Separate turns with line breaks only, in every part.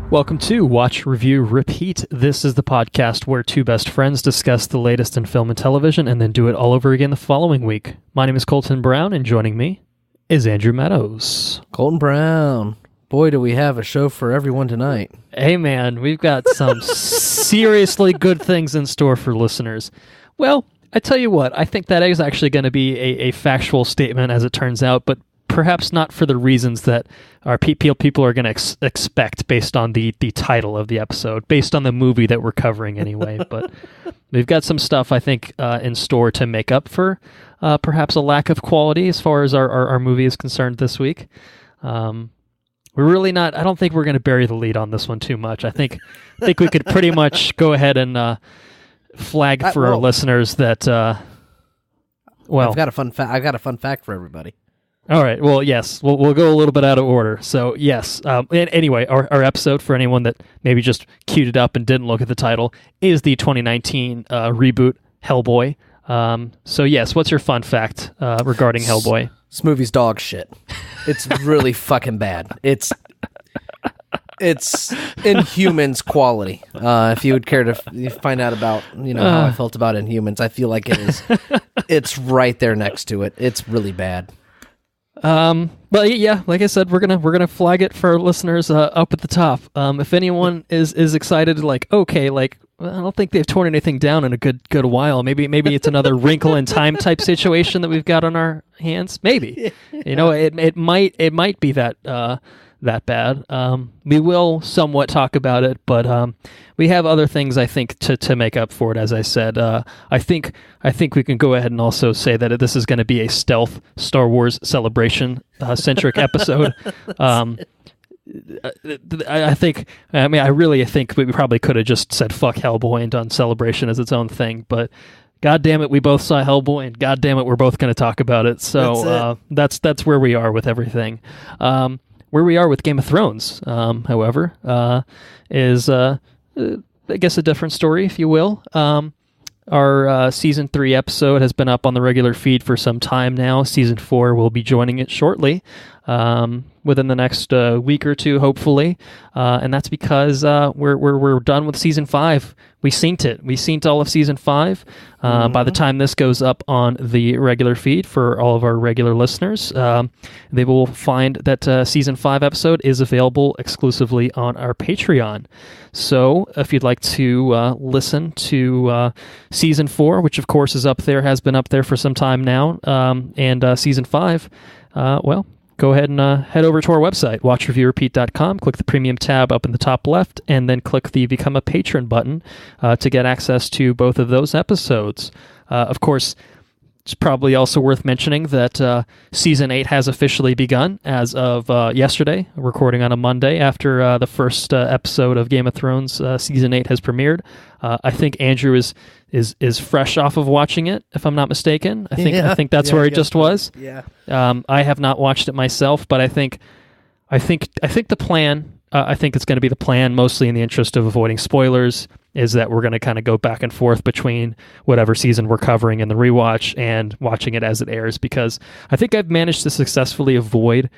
Welcome to Watch, Review, Repeat. This is the podcast where two best friends discuss the latest in film and television and then do it all over again the following week. My name is Colton Brown, and joining me is Andrew Meadows.
Colton Brown. Boy, do we have a show for everyone tonight.
Hey, man, we've got some seriously good things in store for listeners. Well, I tell you what, I think that is actually going to be a factual statement as it turns out, but perhaps not for the reasons that our people are going to expect based on the title of the episode, based on the movie that we're covering anyway. But we've got some stuff, I think, in store to make up for perhaps a lack of quality as far as our movie is concerned this week. We're really not, I don't think we're going to bury the lead on this one too much. I think we could pretty much go ahead and flag for our listeners that, well...
I've got a fun fact for everybody.
All right. Well, yes, we'll go a little bit out of order. So, yes. Anyway, our episode, for anyone that maybe just queued it up and didn't look at the title, is the 2019 reboot Hellboy. So, yes, what's your fun fact regarding Hellboy?
This movie's dog shit. It's really fucking bad. It's Inhumans quality. If you would care to find out about how I felt about Inhumans, I feel like it is. It's right there next to it. It's really bad.
But yeah, like I said, we're gonna flag it for our listeners up at the top. If anyone is excited, I don't think they've torn anything down in a good while. Maybe it's another Wrinkle in Time type situation that we've got on our hands. Maybe it might be that bad. We will somewhat talk about it, but we have other things I think to make up for it. As I said, I think we can go ahead and also say that this is going to be a stealth Star Wars Celebration centric episode. I really think we probably could have just said fuck Hellboy and done Celebration as its own thing, but God damn it, we both saw Hellboy, and God damn it, we're both going to talk about it. So that's where we are with everything. Where we are with Game of Thrones, however, is, I guess, a different story, if you will. Our Season 3 episode has been up on the regular feed for some time now. Season 4 will be joining it shortly, within the next week or two, hopefully. And that's because we're done with Season 5. We synced it. We synced all of Season 5. By the time this goes up on the regular feed for all of our regular listeners, they will find that Season 5 episode is available exclusively on our Patreon. So if you'd like to listen to Season 4, which of course is up there, has been up there for some time now, and Season 5, go ahead and head over to our website, watchreviewrepeat.com, click the premium tab up in the top left, and then click the Become a Patron button to get access to both of those episodes. Of course, it's probably also worth mentioning that Season 8 has officially begun as of yesterday, recording on a Monday after the first episode of Game of Thrones Season 8 has premiered. I think Andrew is fresh off of watching it, if I'm not mistaken. I think that's where he just was.
Yeah.
I have not watched it myself, but I think the plan. I think it's going to be the plan, mostly in the interest of avoiding spoilers, is that we're going to kind of go back and forth between whatever season we're covering in the rewatch and watching it as it airs, because I think I've managed to successfully avoid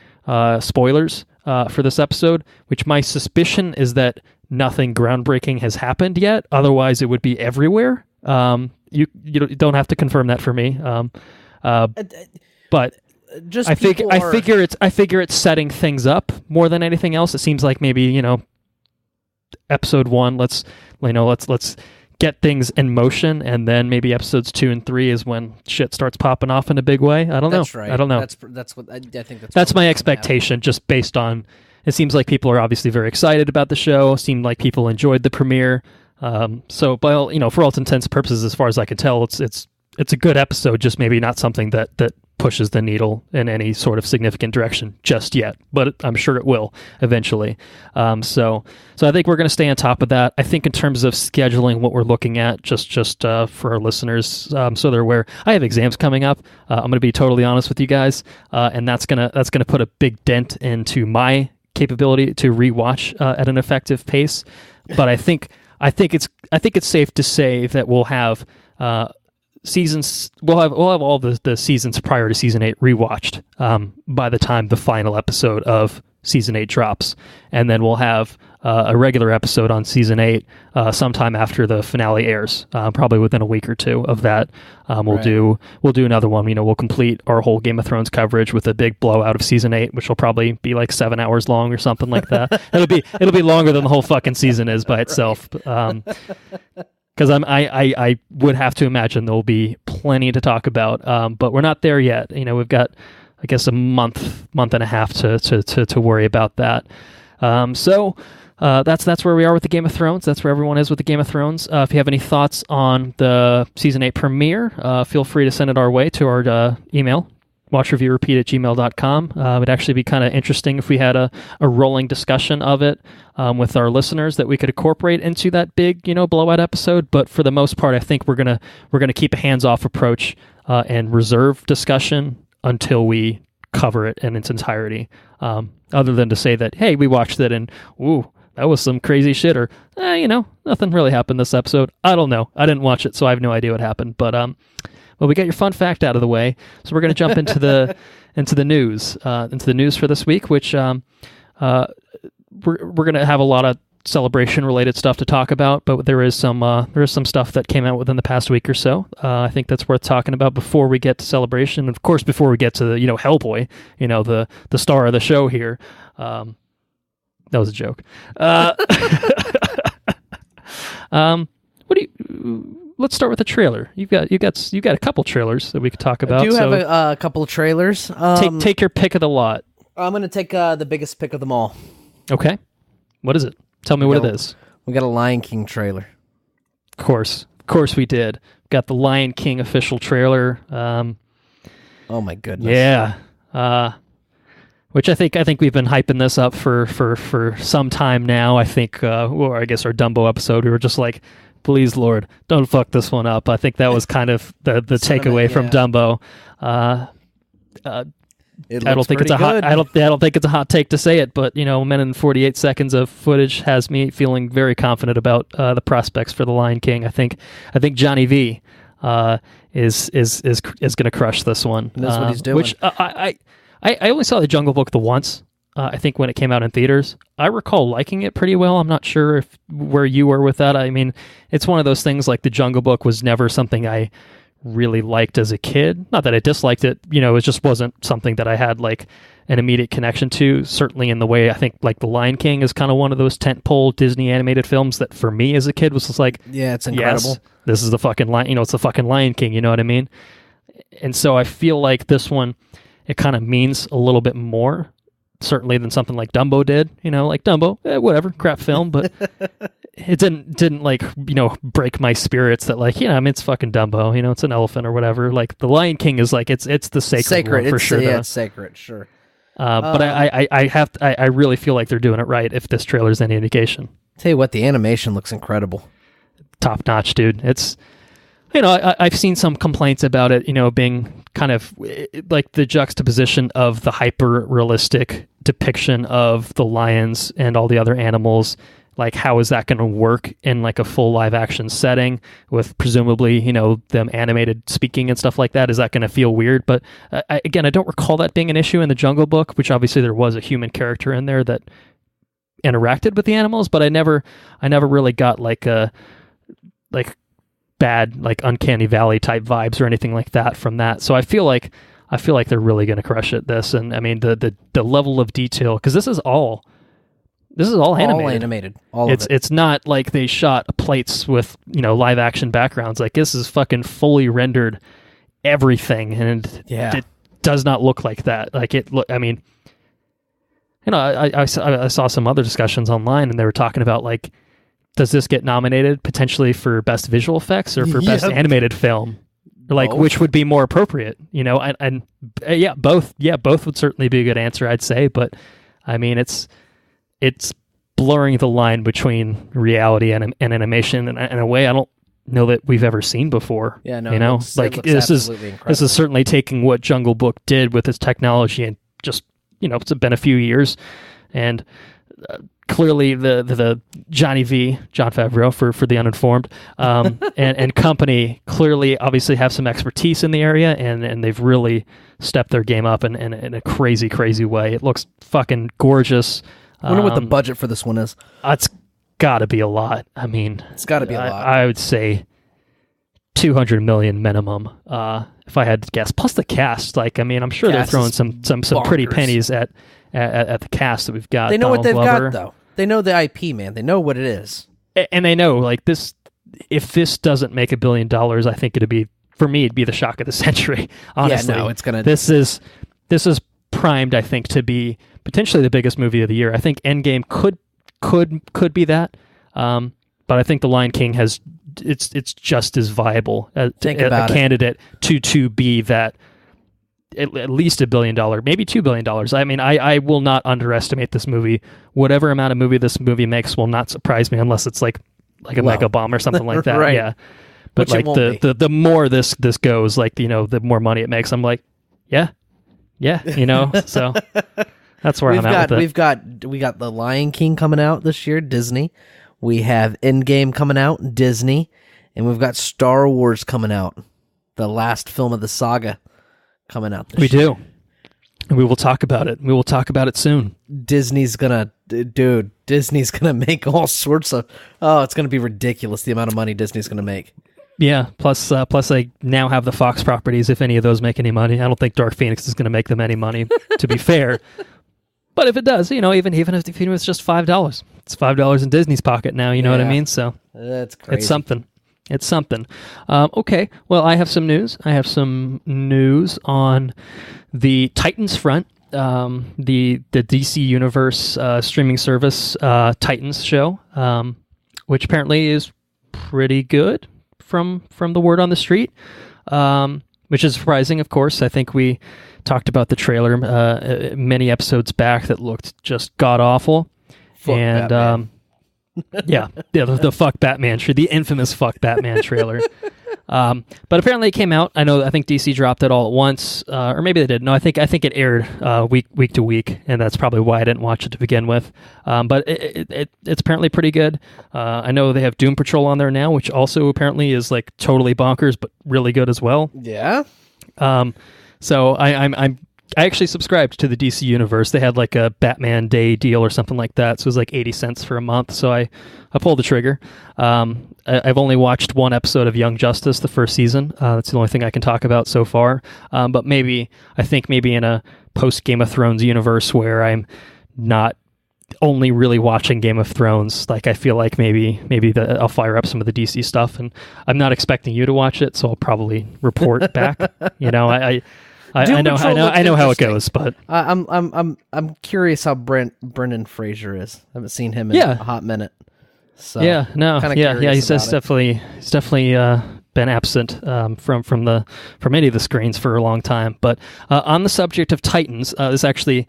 spoilers for this episode, which my suspicion is that nothing groundbreaking has happened yet. Otherwise, it would be everywhere. You don't have to confirm that for me. But
just
I figure it's setting things up more than anything else. It seems like maybe episode 1, let's get things in motion, and then maybe episodes 2 and 3 is when shit starts popping off in a big way. I don't know.
That's right.
I don't know.
That's what I think.
That's my expectation, just based on. It seems like people are obviously very excited about the show. Seemed like people enjoyed the premiere. So, for all intents and purposes, as far as I can tell, it's a good episode. Just maybe not something that pushes the needle in any sort of significant direction just yet, but I'm sure it will eventually. So I think we're going to stay on top of that. I think in terms of scheduling what we're looking at, just for our listeners, so they're aware, I have exams coming up. I'm going to be totally honest with you guys, and that's gonna put a big dent into my capability to rewatch at an effective pace. But I think it's safe to say that we'll have seasons. We'll have all the seasons prior to season 8 rewatched by the time the final episode of season 8 drops, and then we'll have a regular episode on season 8 sometime after the finale airs, probably within a week or two of that. We'll do another one. We'll complete our whole Game of Thrones coverage with a big blowout of season 8, which will probably be like 7 hours long or something like that. It'll be longer than the whole fucking season is by itself. Because I would have to imagine there'll be plenty to talk about, but we're not there yet. We've got, I guess, a month and a half to worry about that. So that's where we are with the Game of Thrones. That's where everyone is with the Game of Thrones. If you have any thoughts on the season 8 premiere, feel free to send it our way to our email, watchreviewrepeat@gmail.com. It would actually be kind of interesting if we had a rolling discussion of it with our listeners that we could incorporate into that big, blowout episode. But for the most part, I think we're gonna keep a hands-off approach and reserve discussion until we cover it in its entirety. Other than to say that, hey, we watched it and ooh, that was some crazy shit, or nothing really happened this episode. I don't know. I didn't watch it, so I have no idea what happened. But well, we got your fun fact out of the way, so we're going to jump into the news for this week, which we're going to have a lot of celebration related stuff to talk about, but there is some stuff that came out within the past week or so. I think that's worth talking about before we get to celebration, and of course before we get to Hellboy, the star of the show here. That was a joke. Let's start with a trailer. You've got a couple trailers that we could talk about.
I do have a couple of trailers.
Take your pick of the lot.
I'm going to take the biggest pick of them all.
Okay. What is it? Tell me what it is.
We got a Lion King trailer.
Of course we did. Got the Lion King official trailer.
Oh my goodness.
Yeah. Which I think we've been hyping this up for some time now. I think, I guess our Dumbo episode, we were just like, please, Lord, don't fuck this one up. I think that was kind of the takeaway from Dumbo.
I
don't think it's a hot take to say it, but a minute and 48 seconds of footage has me feeling very confident about the prospects for the Lion King. I think Johnny V is going to crush this one.
That's what he's doing.
Which I only saw the Jungle Book the once. I think when it came out in theaters, I recall liking it pretty well. I'm not sure where you were with that. I mean, it's one of those things like the Jungle Book was never something I really liked as a kid. Not that I disliked it, it just wasn't something that I had like an immediate connection to. Certainly in the way I think like The Lion King is kind of one of those tentpole Disney animated films that for me as a kid was just like,
yeah, it's incredible.
Yes, this is the fucking Lion, it's the fucking Lion King, you know what I mean? And so I feel like this one, it kind of means a little bit more, certainly than something like Dumbo did. Like Dumbo, whatever, crap film, but it didn't like break my spirits that like it's fucking Dumbo. It's an elephant or whatever. Like the Lion King is like it's the sacred one for sure.
Yeah, it's sacred, sure.
But I really feel like they're doing it right. If this trailer's any indication,
tell you what, the animation looks incredible,
top notch, dude. It's I've seen some complaints about it, being kind of like the juxtaposition of the hyper-realistic depiction of the lions and all the other animals. Like, how is that going to work in like a full live-action setting with presumably, them animated speaking and stuff like that? Is that going to feel weird? But I don't recall that being an issue in the Jungle Book, which obviously there was a human character in there that interacted with the animals, but I never really got like bad like Uncanny Valley type vibes or anything like that from that. So I feel like they're really going to crush it. This, and I mean the level of detail, because this is all animated. It's not like they shot plates with live action backgrounds. Like this is fucking fully rendered everything, and it does not look like that. Like it look. I mean, I saw some other discussions online, and they were talking about like, does this get nominated potentially for best visual effects or for best animated film? Like, both. Which would be more appropriate? Both. Yeah, both would certainly be a good answer, I'd say. But I mean, it's blurring the line between reality and animation in a way I don't know that we've ever seen before.
Yeah, no,
this is certainly taking what Jungle Book did with its technology and just it's been a few years and clearly the John Favreau for the uninformed, and company clearly obviously have some expertise in the area, and they've really stepped their game up in a crazy way. It looks fucking gorgeous.
I wonder what the budget for this one is.
It's got to be a lot. I mean,
it's got to be a lot.
I would say $200 million minimum, if I had to guess. Plus the cast, I'm sure they're throwing some pretty pennies at the cast that we've got.
They know
Donald
what they've
Glover.
got, though. They know the IP, man. They know what it is,
and they know this. If this doesn't make $1 billion, I think it'd be the shock of the century. Honestly,
yeah, no, it's gonna.
This is primed, I think, to be potentially the biggest movie of the year. I think Endgame could be that, but I think The Lion King has. It's just as viable as a candidate to be that at least $1 billion, maybe $2 billion. I mean, I will not underestimate this movie. Whatever amount of movie this movie makes will not surprise me unless it's like a mega bomb or something like that.
Right.
Yeah, but
which
the more this goes, the more money it makes. I'm like, yeah, So that's where I'm at with it.
We got The Lion King coming out this year, Disney. We have Endgame coming out, Disney, and we've got Star Wars coming out, the last film of the saga coming out this year.
We do. And we will talk about it. We will talk about it soon.
Disney's gonna make all sorts of... Oh, it's gonna be ridiculous, the amount of money Disney's gonna make.
Yeah, plus they now have the Fox properties, if any of those make any money. I don't think Dark Phoenix is going to make them any money, to be fair. But if it does, even if it's just $5, it's $5 in Disney's pocket now. You know what I mean? So
that's crazy.
It's something. Okay. Well, I have some news. On the Titans front. The DC Universe streaming service Titans show, which apparently is pretty good from the word on the street, which is surprising. Of course, I think we talked about the trailer many episodes back that looked just god awful. The fuck Batman, the infamous fuck Batman trailer. But apparently it came out. I think DC dropped it all at once, or maybe they did. No, I think it aired week to week, and that's probably why I didn't watch it to begin with. But it's apparently pretty good. I know they have Doom Patrol on there now, which also apparently is totally bonkers, but really good as well.
Yeah.
So I actually subscribed to the DC Universe. They had a Batman Day deal or something like that. So it was 80 cents for a month. So I pulled the trigger. I've only watched one episode of Young Justice, the first season. That's the only thing I can talk about so far. But I think maybe in a post Game of Thrones universe where I'm not only really watching Game of Thrones, I feel like maybe I'll fire up some of the DC stuff, and I'm not expecting you to watch it, so I'll probably report back. I know how it goes, but
I'm curious how Brendan Fraser is. I haven't seen him in a hot minute. So
he's definitely been absent from any of the screens for a long time. But on the subject of Titans, this actually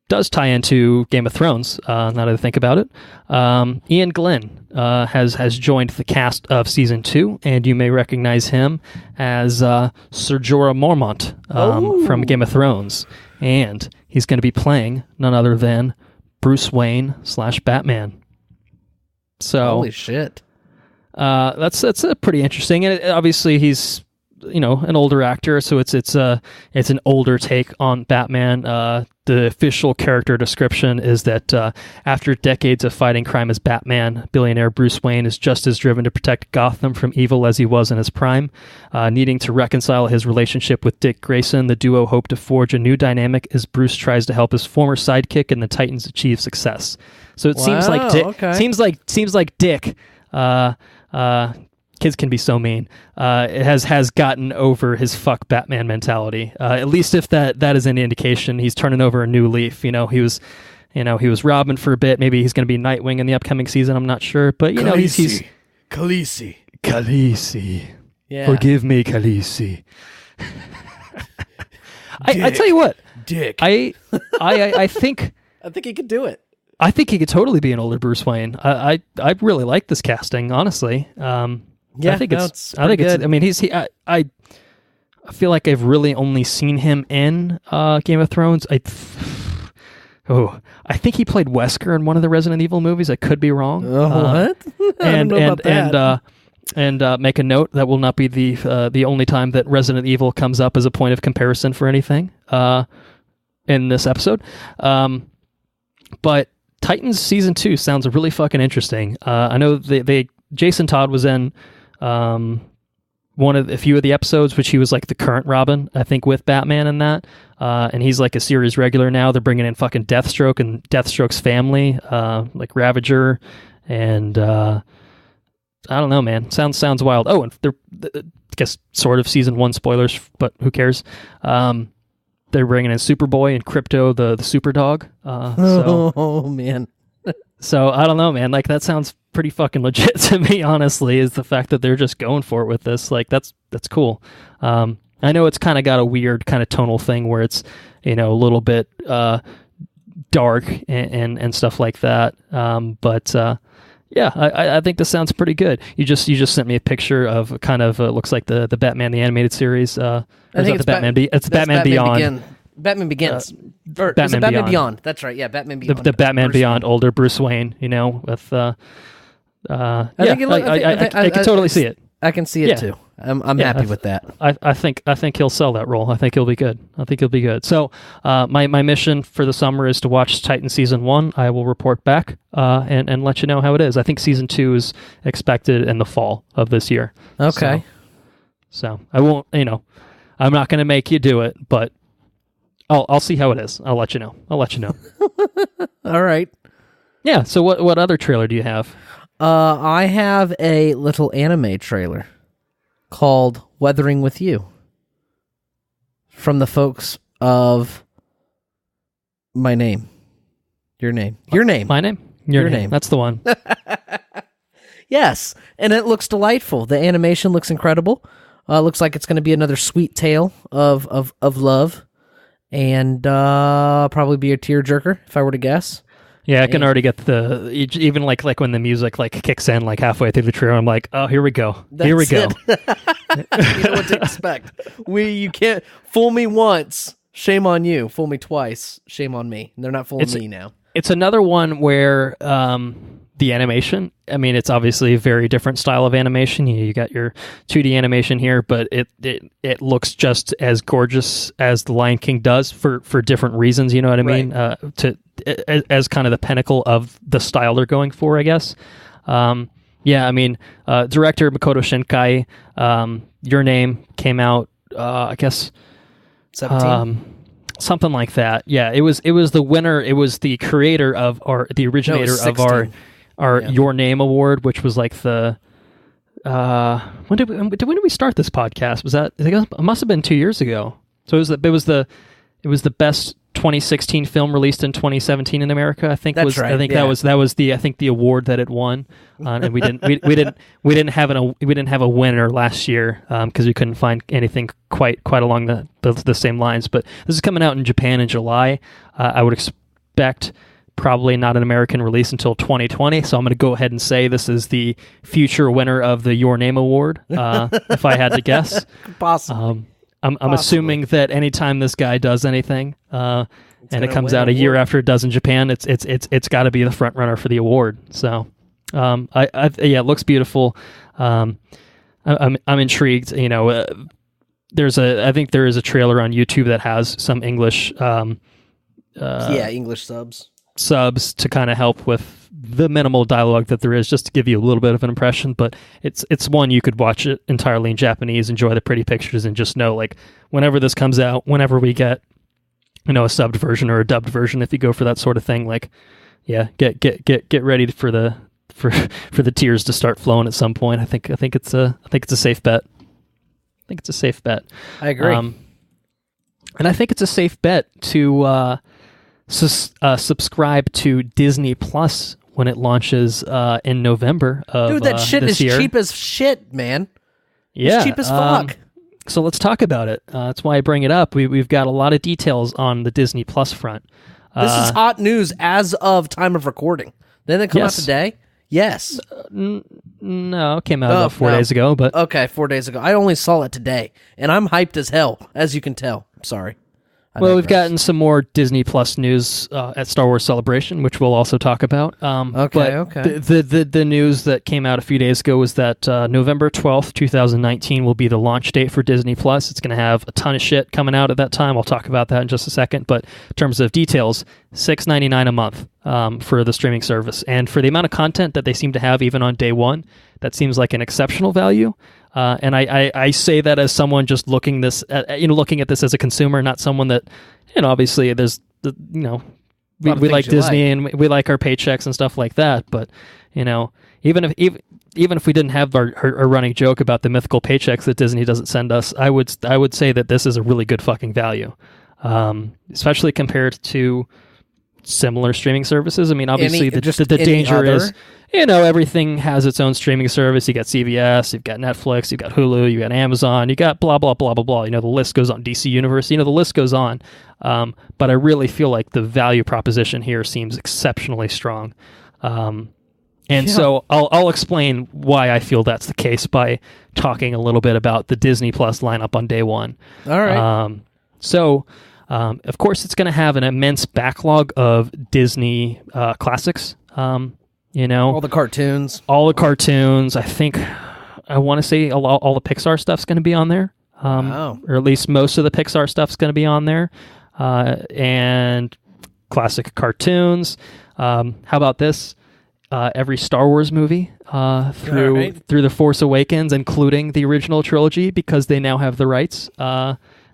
does tie into Game of Thrones. Now that I think about it, Iain Glen has joined the cast of season 2, and you may recognize him as Ser Jorah Mormont from Game of Thrones, and he's going to be playing none other than Bruce Wayne / Batman. So
holy shit,
that's pretty interesting, and obviously he's an older actor, so it's an older take on Batman. The official character description is that after decades of fighting crime as Batman, billionaire Bruce Wayne is just as driven to protect Gotham from evil as he was in his prime. Needing to reconcile his relationship with Dick Grayson, the duo hope to forge a new dynamic as Bruce tries to help his former sidekick and the Titans achieve success. So it seems like Dick. Okay. Seems like Dick. Kids can be so mean. It has gotten over his fuck Batman mentality. At least if that is any indication, he's turning over a new leaf. He was Robin for a bit. Maybe he's going to be Nightwing in the upcoming season. I'm not sure, but he's Khaleesi. Yeah. Forgive me, Khaleesi. I tell you what,
Dick.
I think
he could do it.
I think he could totally be an older Bruce Wayne. I really like this casting, honestly.
Yeah,
I think it's good. I mean, I feel like I've really only seen him in Game of Thrones. I think he played Wesker in one of the Resident Evil movies. I could be wrong.
What? I don't know about that.
And make a note that will not be the only time that Resident Evil comes up as a point of comparison for anything in this episode. But Titans season 2 sounds really fucking interesting. I know Jason Todd was in a few of the episodes, which he was like the current Robin, I think, with Batman and that. And he's like a series regular now. They're bringing in fucking Deathstroke and Deathstroke's family, like Ravager, and I don't know, man. Sounds wild. Oh, and they're, I guess, sort of season 1 spoilers, but who cares? They're bringing in Superboy and Crypto, the super dog.
Oh man.
So I don't know, man. Like, that sounds pretty fucking legit to me, honestly, is the fact that they're just going for it with this. Like, that's cool. I know it's kind of got a weird kind of tonal thing where it's, a little bit dark and stuff like that. But yeah, I think this sounds pretty good. You just sent me a picture of kind of looks like the Batman the Animated Series. I think it's Batman. It's Batman Beyond.
Batman Begins. Batman Beyond. That's right. Yeah, Batman Beyond.
The Batman Beyond, older Bruce Wayne. With I can totally see it.
I can see it too. I'm happy with that.
I think he'll sell that role. I think he'll be good. So my mission for the summer is to watch Titan season 1. I will report back and let you know how it is. I think season 2 is expected in the fall of this year.
Okay.
So I won't. I'm not going to make you do it, but I'll see how it is. I'll let you know.
All right.
Yeah. So what other trailer do you have?
I have a little anime trailer called Weathering with You from the folks of My Name. Your Name.
My Name? Your name. That's the one.
Yes, and it looks delightful. The animation looks incredible. Looks like it's going to be another sweet tale of love, and probably be a tearjerker if I were to guess.
Yeah, I can already get even like when the music like kicks in like halfway through the trailer. I'm like, oh, here we go. Here we go.
You know what to expect. You can't fool me once, shame on you. Fool me twice, shame on me. They're not fooling me now.
It's another one where the animation, I mean, it's obviously a very different style of animation. You got your 2D animation here, but it looks just as gorgeous as The Lion King does for different reasons, you know what I mean? As kind of the pinnacle of the style they're going for, I guess. Yeah, I mean, director Makoto Shinkai, Your Name came out, I guess...
17?
Something like that. Yeah, it was the winner. It was the creator of, or the originator of our Your Name award, which was like the when did we start this podcast? Was that, it must have been 2 years ago. So it was the best 2016 film released in 2017 in America. I think
that's right.
I think that was the award that it won, and we didn't have a winner last year because we couldn't find anything quite along the same lines. But this is coming out in Japan in July. I would expect probably not an American release until 2020. So I'm going to go ahead and say this is the future winner of the Your Name award, if I had to guess.
Possibly.
I'm assuming that anytime this guy does anything, and it comes out a year after it does in Japan, it's got to be the front runner for the award. So, it looks beautiful. I'm intrigued. I think there is a trailer on YouTube that has some English.
English
subs to kind of help with the minimal dialogue that there is, just to give you a little bit of an impression. But it's one you could watch it entirely in Japanese, enjoy the pretty pictures, and just know, like, whenever this comes out, whenever we get a subbed version or a dubbed version, if you go for that sort of thing, like, yeah, get ready for the tears to start flowing at some point. I think it's a safe bet.
I agree.
And I think it's a safe bet to subscribe to Disney Plus when it launches in November of
Dude, that shit
this
is
year.
cheap as shit, man.
Yeah,
it's cheap as fuck.
So let's talk about it. That's why I bring it up. We've got a lot of details on the Disney Plus front.
This is hot news as of time of recording. Didn't it come out today? Yes.
No, it came out about 4 days ago. But
okay, 4 days ago. I only saw it today, and I'm hyped as hell, as you can tell. Sorry.
Well, we've gotten some more Disney Plus news at Star Wars Celebration, which we'll also talk about.
Okay.
The news that came out a few days ago was that November 12th, 2019 will be the launch date for Disney Plus. It's going to have a ton of shit coming out at that time. I'll talk about that in just a second. But in terms of details, $6.99 a month for the streaming service. And for the amount of content that they seem to have even on day one, that seems like an exceptional value. And I say that as someone just looking at this as a consumer, not someone that, obviously there's we like Disney and we like our paychecks and stuff like that. But even if we didn't have our running joke about the mythical paychecks that Disney doesn't send us, I would say that this is a really good fucking value, especially compared to similar streaming services. I mean, obviously the danger is, everything has its own streaming service. You got CBS, you've got Netflix, you've got Hulu, you got Amazon, you got blah, blah, blah, blah, blah. The list goes on. DC Universe, the list goes on. But I really feel like the value proposition here seems exceptionally strong. So I'll explain why I feel that's the case by talking a little bit about the Disney Plus lineup on day one.
All right.
Of course, it's going to have an immense backlog of Disney classics.
All the cartoons.
I want to say all the Pixar stuff's going to be on there.
Wow.
Or at least most of the Pixar stuff's going to be on there. And classic cartoons. How about this? Every Star Wars movie through The Force Awakens, including the original trilogy, because they now have the rights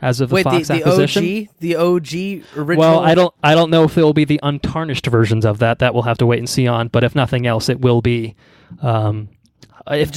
as of the Fox acquisition.
The OG original.
Well, I don't know if there will be the untarnished versions of that. That we'll have to wait and see on. But if nothing else, it will be. If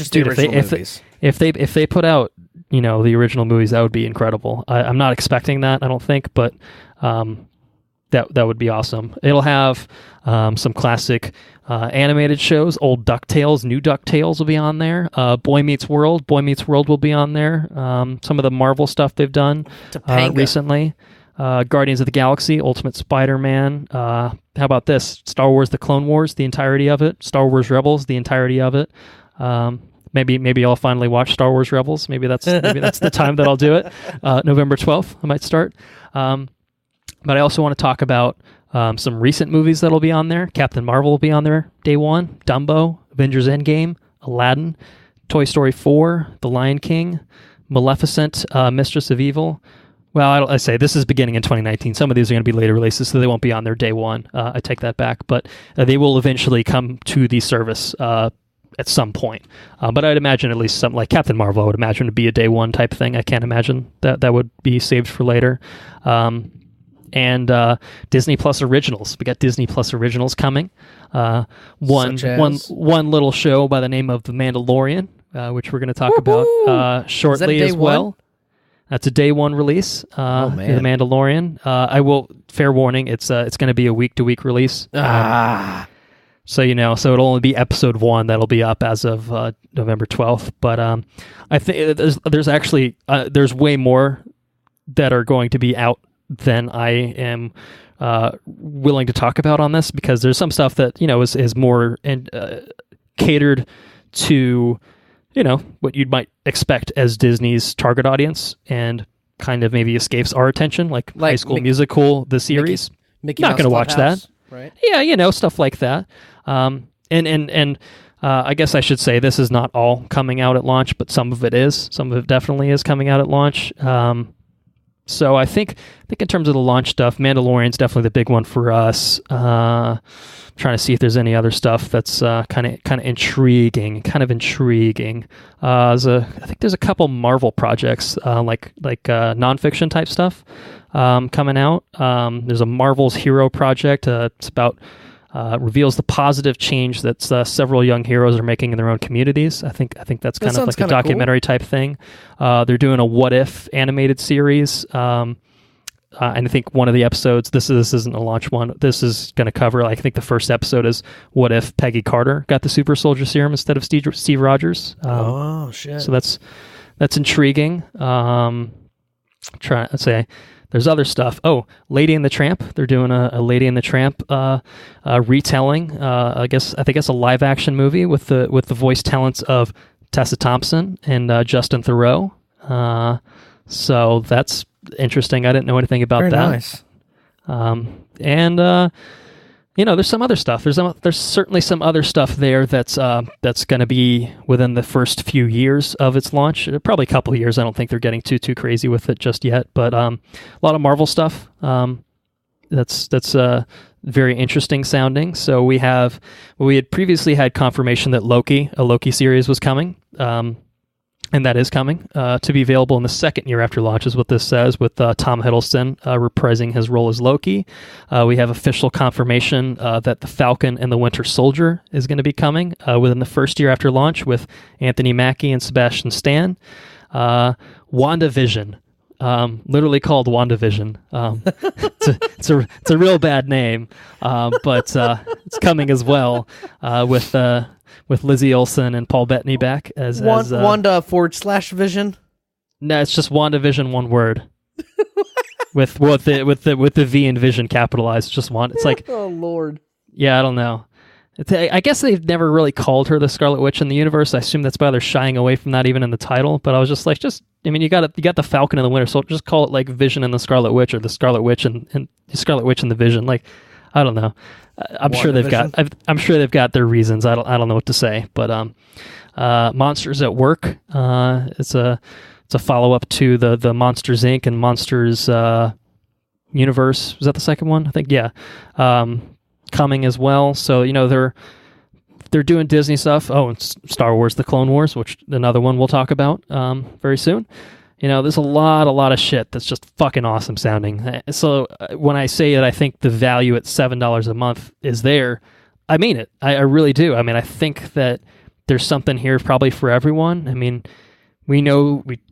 they put out the original movies, that would be incredible. I'm not expecting that. I don't think, but that would be awesome. It'll have some classic animated shows, old DuckTales, new DuckTales will be on there. Boy Meets World will be on there. Some of the Marvel stuff they've done recently. Guardians of the Galaxy, Ultimate Spider-Man. How about this? Star Wars: The Clone Wars, the entirety of it. Star Wars Rebels, the entirety of it. Maybe I'll finally watch Star Wars Rebels. Maybe that's the time that I'll do it. November 12th, I might start. But I also want to talk about some recent movies that'll be on there. Captain Marvel will be on there day one. Dumbo, Avengers Endgame, Aladdin, Toy Story 4, The Lion King, Maleficent, Mistress of Evil. Well, I say this is beginning in 2019. Some of these are going to be later releases, so they won't be on there day one. I take that back. But they will eventually come to the service at some point. But I'd imagine at least something like Captain Marvel, I would imagine to be a day one type thing. I can't imagine that would be saved for later. And Disney Plus Originals. We got Disney Plus Originals coming. One little show by the name of The Mandalorian, which we're going to talk about shortly as well.
One?
That's a day one release. The Mandalorian. I will. Fair warning. It's going to be a week-to-week release. So so it'll only be episode 1 that'll be up as of November 12th. But I think there's actually there's way more that are going to be out than I am willing to talk about on this, because there's some stuff that is more catered to what you might expect as Disney's target audience, and kind of maybe escapes our attention, like High School Musical, the series.
Mickey
Not going to watch that,
right?
Yeah, stuff like that. And I guess I should say this is not all coming out at launch, but some of it is. Some of it definitely is coming out at launch. So I think in terms of the launch stuff, Mandalorian's definitely the big one for us. Trying to see if there's any other stuff that's kind of intriguing. I think there's a couple Marvel projects like nonfiction type stuff coming out. There's a Marvel's Hero Project. It's about reveals the positive change that several young heroes are making in their own communities. I think that's kind of like a documentary type thing. They're doing a What If animated series. And I think one of the episodes, this isn't a launch one, this is going to cover, I think the first episode is what if Peggy Carter got the super soldier serum instead of Steve Rogers.
Oh, shit.
So that's intriguing. Trying to say, there's other stuff. Oh, Lady and the Tramp. They're doing a Lady and the Tramp retelling. I think it's a live action movie with the voice talents of Tessa Thompson and Justin Theroux. So that's interesting. I didn't know anything about
Very
that.
Nice.
There's some other stuff. There's certainly some other stuff there that's going to be within the first few years of its launch. Probably a couple of years. I don't think they're getting too crazy with it just yet. But a lot of Marvel stuff. That's very interesting sounding. So we had previously had confirmation that a Loki series was coming. And that is coming to be available in the second year after launch, is what this says, with Tom Hiddleston reprising his role as Loki. We have official confirmation that The Falcon and the Winter Soldier is going to be coming within the first year after launch, with Anthony Mackie and Sebastian Stan. WandaVision, literally called WandaVision. It's a real bad name, but it's coming as well with Lizzie Olsen and Paul Bettany back as
Wanda/Vision.
No, it's just WandaVision, one word. with the V and Vision capitalized. Just one. It's like,
oh Lord.
Yeah, I don't know. I guess they've never really called her the Scarlet Witch in the universe. I assume that's why they're shying away from that even in the title. But I was just like, you got the Falcon and the Winter Soldier. Just call it like Vision and the Scarlet Witch, or the Scarlet Witch and the Scarlet Witch and the Vision. Like, I don't know. I'm sure they've got their reasons. I don't know what to say. But Monsters at Work. It's a follow up to the Monsters Inc. and Monsters Universe. Was that the second one? I think, yeah. Coming as well. So they're doing Disney stuff. Oh, and Star Wars: The Clone Wars, which another one we'll talk about very soon. There's a lot of shit that's just fucking awesome sounding. So when I say that I think the value at $7 a month is there, I mean it. I really do. I mean, I think that there's something here probably for everyone. I mean, we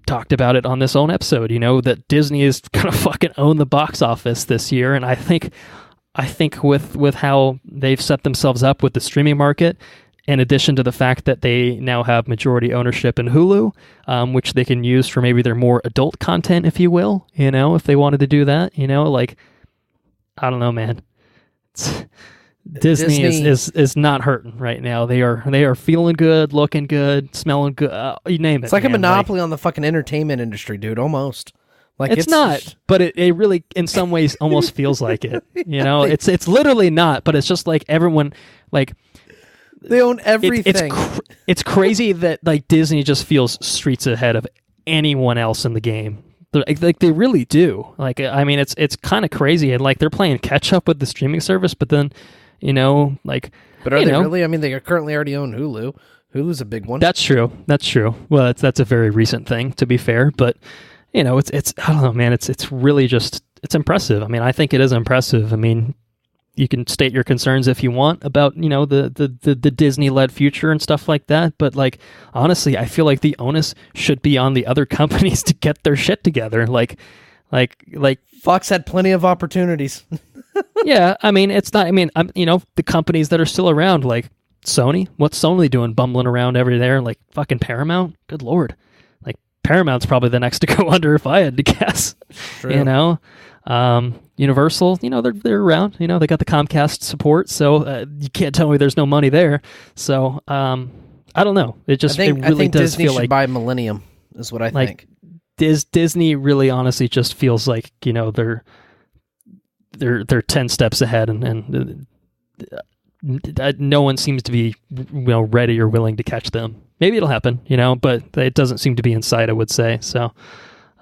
talked about it on this own episode, that Disney is going to fucking own the box office this year. And I think with how they've set themselves up with the streaming market, in addition to the fact that they now have majority ownership in Hulu, which they can use for maybe their more adult content, if you will, if they wanted to do that, like, I don't know, man. Disney is not hurting right now. They are feeling good, looking good, smelling good. You name it.
It's like a monopoly on the fucking entertainment industry, dude. Almost. Like
it's not, but it really, in some ways, almost feels like it. It's literally not, but it's just like everyone, like,
they own everything.
It's crazy that like Disney just feels streets ahead of anyone else in the game. Like they really do. Like, I mean, it's kind of crazy, and like they're playing catch up with the streaming service, but then, like.
But are they really? I mean, they currently already own Hulu. Hulu's a big one.
That's true. Well, that's a very recent thing, to be fair, but it's I don't know, man. It's really just, it's impressive. I mean, I think it is impressive. I mean, you can state your concerns if you want about, the Disney-led future and stuff like that. But like, honestly, I feel like the onus should be on the other companies to get their shit together. Like
Fox had plenty of opportunities.
Yeah. I mean, it's not, the companies that are still around, like Sony, what's Sony doing? Bumbling around every there, like fucking Paramount. Good Lord. Like Paramount's probably the next to go under if I had to guess. True. Universal, they're around. They got the Comcast support, so you can't tell me there's no money there. So I don't know. It really does
Disney
feel
should
like
buy Millennium, is what I think.
Disney really, honestly, just feels like they're 10 steps ahead, and no one seems to be ready or willing to catch them. Maybe it'll happen, but it doesn't seem to be in sight, I would say. So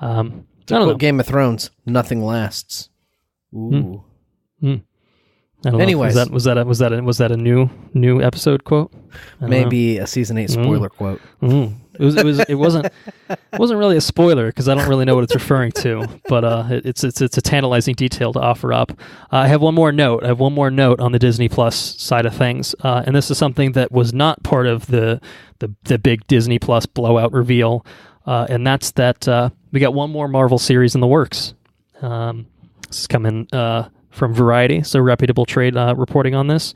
I don't know.
Game of Thrones, nothing lasts. Ooh.
I don't know.
Anyways,
was that a new episode quote?
Maybe a season 8 spoiler quote.
It wasn't really a spoiler because I don't really know what it's referring to, but it's a tantalizing detail to offer up. I have one more note on the Disney Plus side of things, and this is something that was not part of the big Disney Plus blowout reveal, and that's that we got one more Marvel series in the works. This is coming from Variety, so reputable trade reporting on this.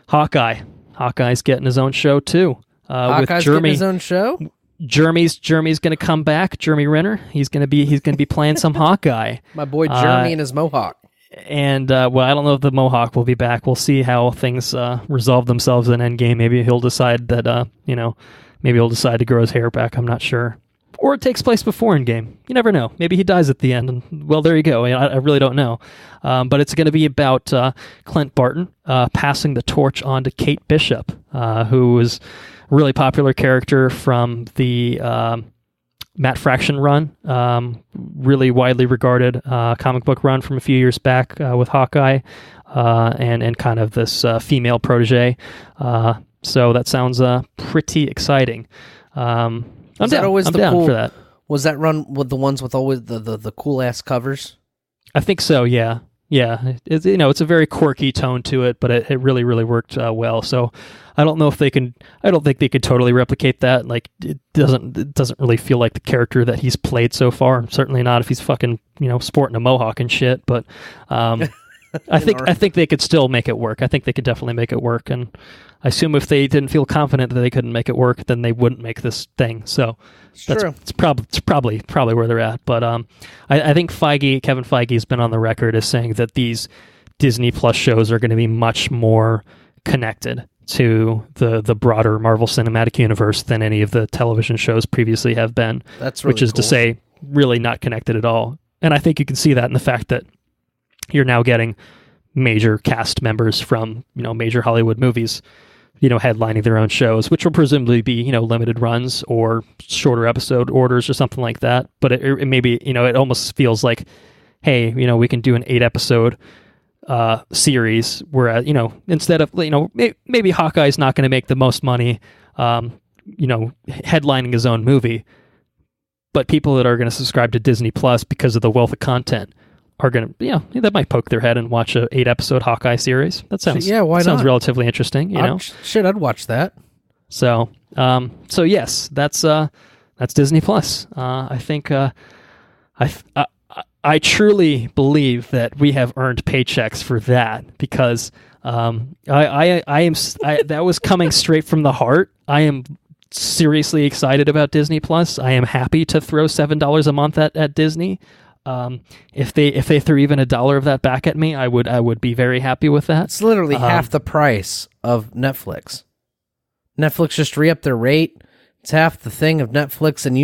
Hawkeye's getting his own show too.
Hawkeye's getting his own show.
Jeremy's going to come back. Jeremy Renner. He's going to be playing some Hawkeye.
My boy Jeremy and his mohawk.
And I don't know if the mohawk will be back. We'll see how things resolve themselves in Endgame. Maybe he'll decide that maybe he'll decide to grow his hair back. I'm not sure. Or it takes place before Endgame. You never know. Maybe he dies at the end. And, well, there you go. I really don't know. But it's going to be about Clint Barton passing the torch on to Kate Bishop, who was a really popular character from the Matt Fraction run, really widely regarded comic book run from a few years back with Hawkeye, and kind of this female protege. So that sounds pretty exciting. I'm down for that.
Was that run with the ones with always the cool ass covers?
I think so. Yeah. It's it's a very quirky tone to it, but it really worked well. So I don't know if they can. I don't think they could totally replicate that. Like it doesn't really feel like the character that he's played so far. Certainly not if he's fucking sporting a mohawk and shit. But I think they could still make it work. I think they could definitely make it work. And I assume if they didn't feel confident that they couldn't make it work, then they wouldn't make this thing. So it's probably where they're at. But I think Kevin Feige has been on the record as saying that these Disney Plus shows are going to be much more connected to the broader Marvel Cinematic Universe than any of the television shows previously have been.
That's really
which is
cool.
To say, really not connected at all. And I think you can see that in the fact that you're now getting major cast members from major Hollywood movies headlining their own shows, which will presumably be limited runs or shorter episode orders or something like that. But it maybe it almost feels like, hey, we can do an 8-episode series where instead of maybe Hawkeye's not going to make the most money headlining his own movie, but people that are going to subscribe to Disney Plus because of the wealth of content are going to, that might poke their head and watch a 8-episode Hawkeye series. That sounds,
why
sounds
not?
Relatively interesting,
I'd watch that.
So yes, that's Disney Plus. I think, I truly believe that we have earned paychecks for that because, that was coming straight from the heart. I am seriously excited about Disney Plus. I am happy to throw $7 a month at Disney. If they threw even $1 of that back at me, I would be very happy with that.
It's literally half the price of Netflix. Netflix just re-upped their rate. It's half the thing of Netflix, and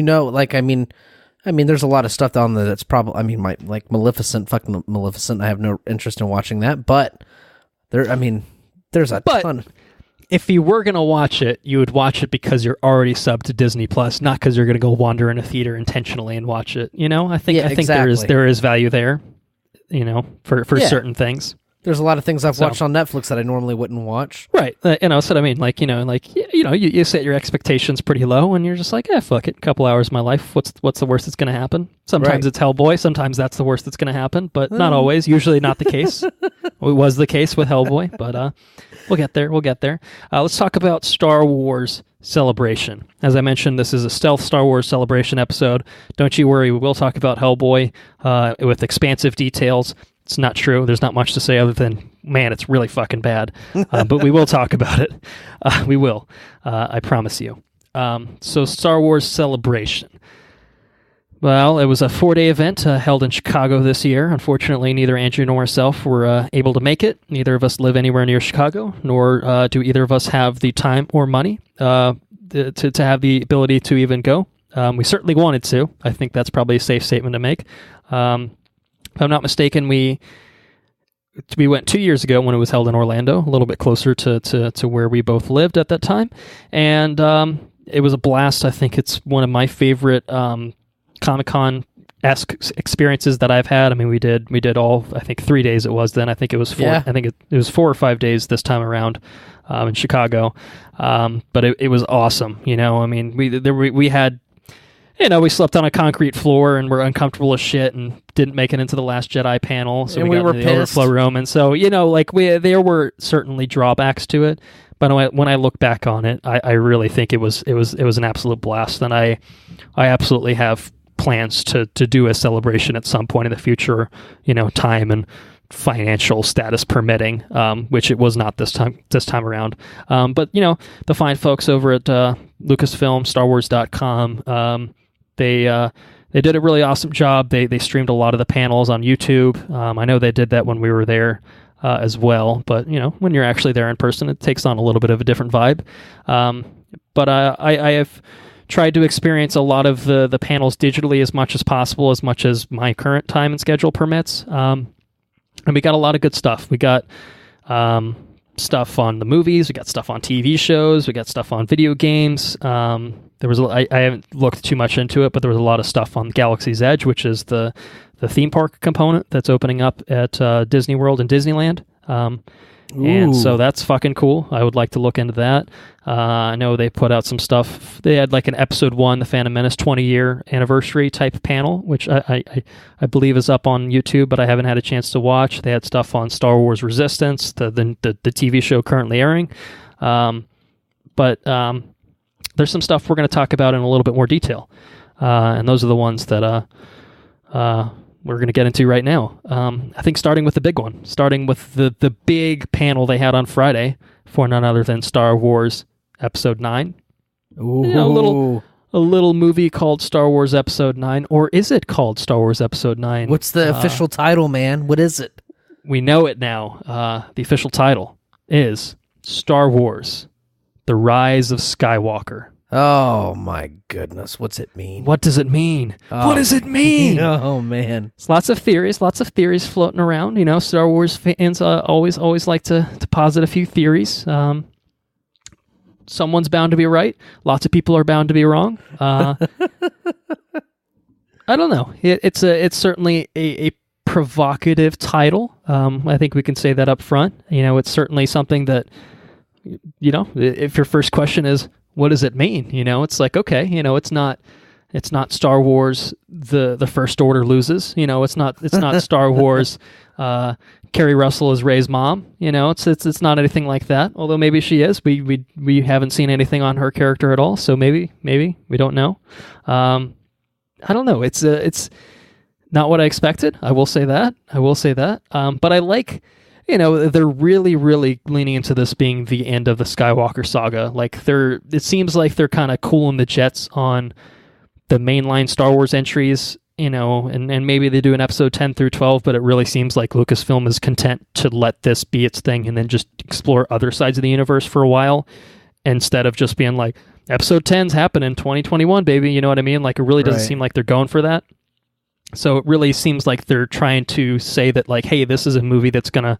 there's a lot of stuff down there that's probably, like Maleficent, fucking Maleficent. I have no interest in watching that, but there's a ton.
If you were going to watch it, you would watch it because you're already subbed to Disney Plus, not because you're going to go wander in a theater intentionally and watch it. I think
exactly.
there is value there, for certain things.
There's a lot of things I've watched on Netflix that I normally wouldn't watch.
Right. So what I mean, you set your expectations pretty low and you're just like, fuck it. A couple hours of my life. What's the worst that's going to happen? Sometimes It's Hellboy. Sometimes that's the worst that's going to happen, but not always. Usually not the case. It was the case with Hellboy, but we'll get there. Let's talk about Star Wars Celebration. As I mentioned, this is a stealth Star Wars Celebration episode. Don't you worry. We will talk about Hellboy with expansive details. It's not true. There's not much to say other than, man, it's really fucking bad. But we will talk about it. We will. I promise you. So Star Wars Celebration. Well, it was a 4-day event held in Chicago this year. Unfortunately, neither Andrew nor myself were able to make it. Neither of us live anywhere near Chicago, nor do either of us have the time or money to have the ability to even go. We certainly wanted to. I think that's probably a safe statement to make. If I'm not mistaken, we went 2 years ago when it was held in Orlando, a little bit closer to where we both lived at that time, and it was a blast. I think it's one of my favorite Comic-Con-esque experiences that I've had. I mean, we did all, I think 3 days it was then. I think it was 4. Yeah. I think it was 4 or 5 days this time around in Chicago, but it was awesome. I mean, we had. We slept on a concrete floor and were uncomfortable as shit and didn't make it into the Last Jedi panel. So we got into the overflow room. And so, there were certainly drawbacks to it. But when I look back on it, I really think it was an absolute blast. And I absolutely have plans to do a celebration at some point in the future, time and financial status permitting, which it was not this time around. But, the fine folks over at Lucasfilm, StarWars.com, they did a really awesome job. They streamed a lot of the panels on YouTube. I know they did that when we were there as well. But when you're actually there in person, it takes on a little bit of a different vibe. But I have tried to experience a lot of the panels digitally as much as possible, as much as my current time and schedule permits. And we got a lot of good stuff. We got stuff on the movies. We got stuff on TV shows. We got stuff on video games. There was I haven't looked too much into it, but there was a lot of stuff on Galaxy's Edge, which is the theme park component that's opening up at Disney World and Disneyland. And so that's fucking cool. I would like to look into that. I know they put out some stuff. They had like an episode 1, The Phantom Menace 20-year anniversary type panel, which I believe is up on YouTube, but I haven't had a chance to watch. They had stuff on Star Wars Resistance, the TV show currently airing. But there's some stuff we're going to talk about in a little bit more detail. And those are the ones that we're going to get into right now. I think starting with the big one, starting with the big panel they had on Friday for none other than Star Wars Episode 9.
Ooh.
You know, a little movie called Star Wars Episode 9, or is it called Star Wars Episode 9?
What's the official title, man? What is it?
We know it now. The official title is Star Wars: The Rise of Skywalker.
Oh my goodness, what's it mean?
What does it mean? What does it mean?
Oh man,
it's lots of theories floating around. You know, Star Wars fans always like to posit a few theories. Someone's bound to be right. Lots of people are bound to be wrong. I don't know. It's certainly a provocative title. I think we can say that up front. You know, it's certainly something that, you know, if your first question is, what does it mean? You know, it's like, okay, you know, it's not Star Wars, the First Order loses. You know, it's not Star Wars, Carrie Russell is Rey's mom. You know, it's not anything like that. Although maybe she is. We haven't seen anything on her character at all. So maybe we don't know. I don't know. It's not what I expected. I will say that. But I like. You know, they're really, really leaning into this being the end of the Skywalker saga. Like, it seems like they're kind of cooling the jets on the mainline Star Wars entries, you know, and maybe they do an episode 10 through 12, but it really seems like Lucasfilm is content to let this be its thing and then just explore other sides of the universe for a while, instead of just being like, episode 10's happening in 2021, baby, you know what I mean? Like, it really doesn't seem like they're going for that. So it really seems like they're trying to say that, like, hey, this is a movie that's going to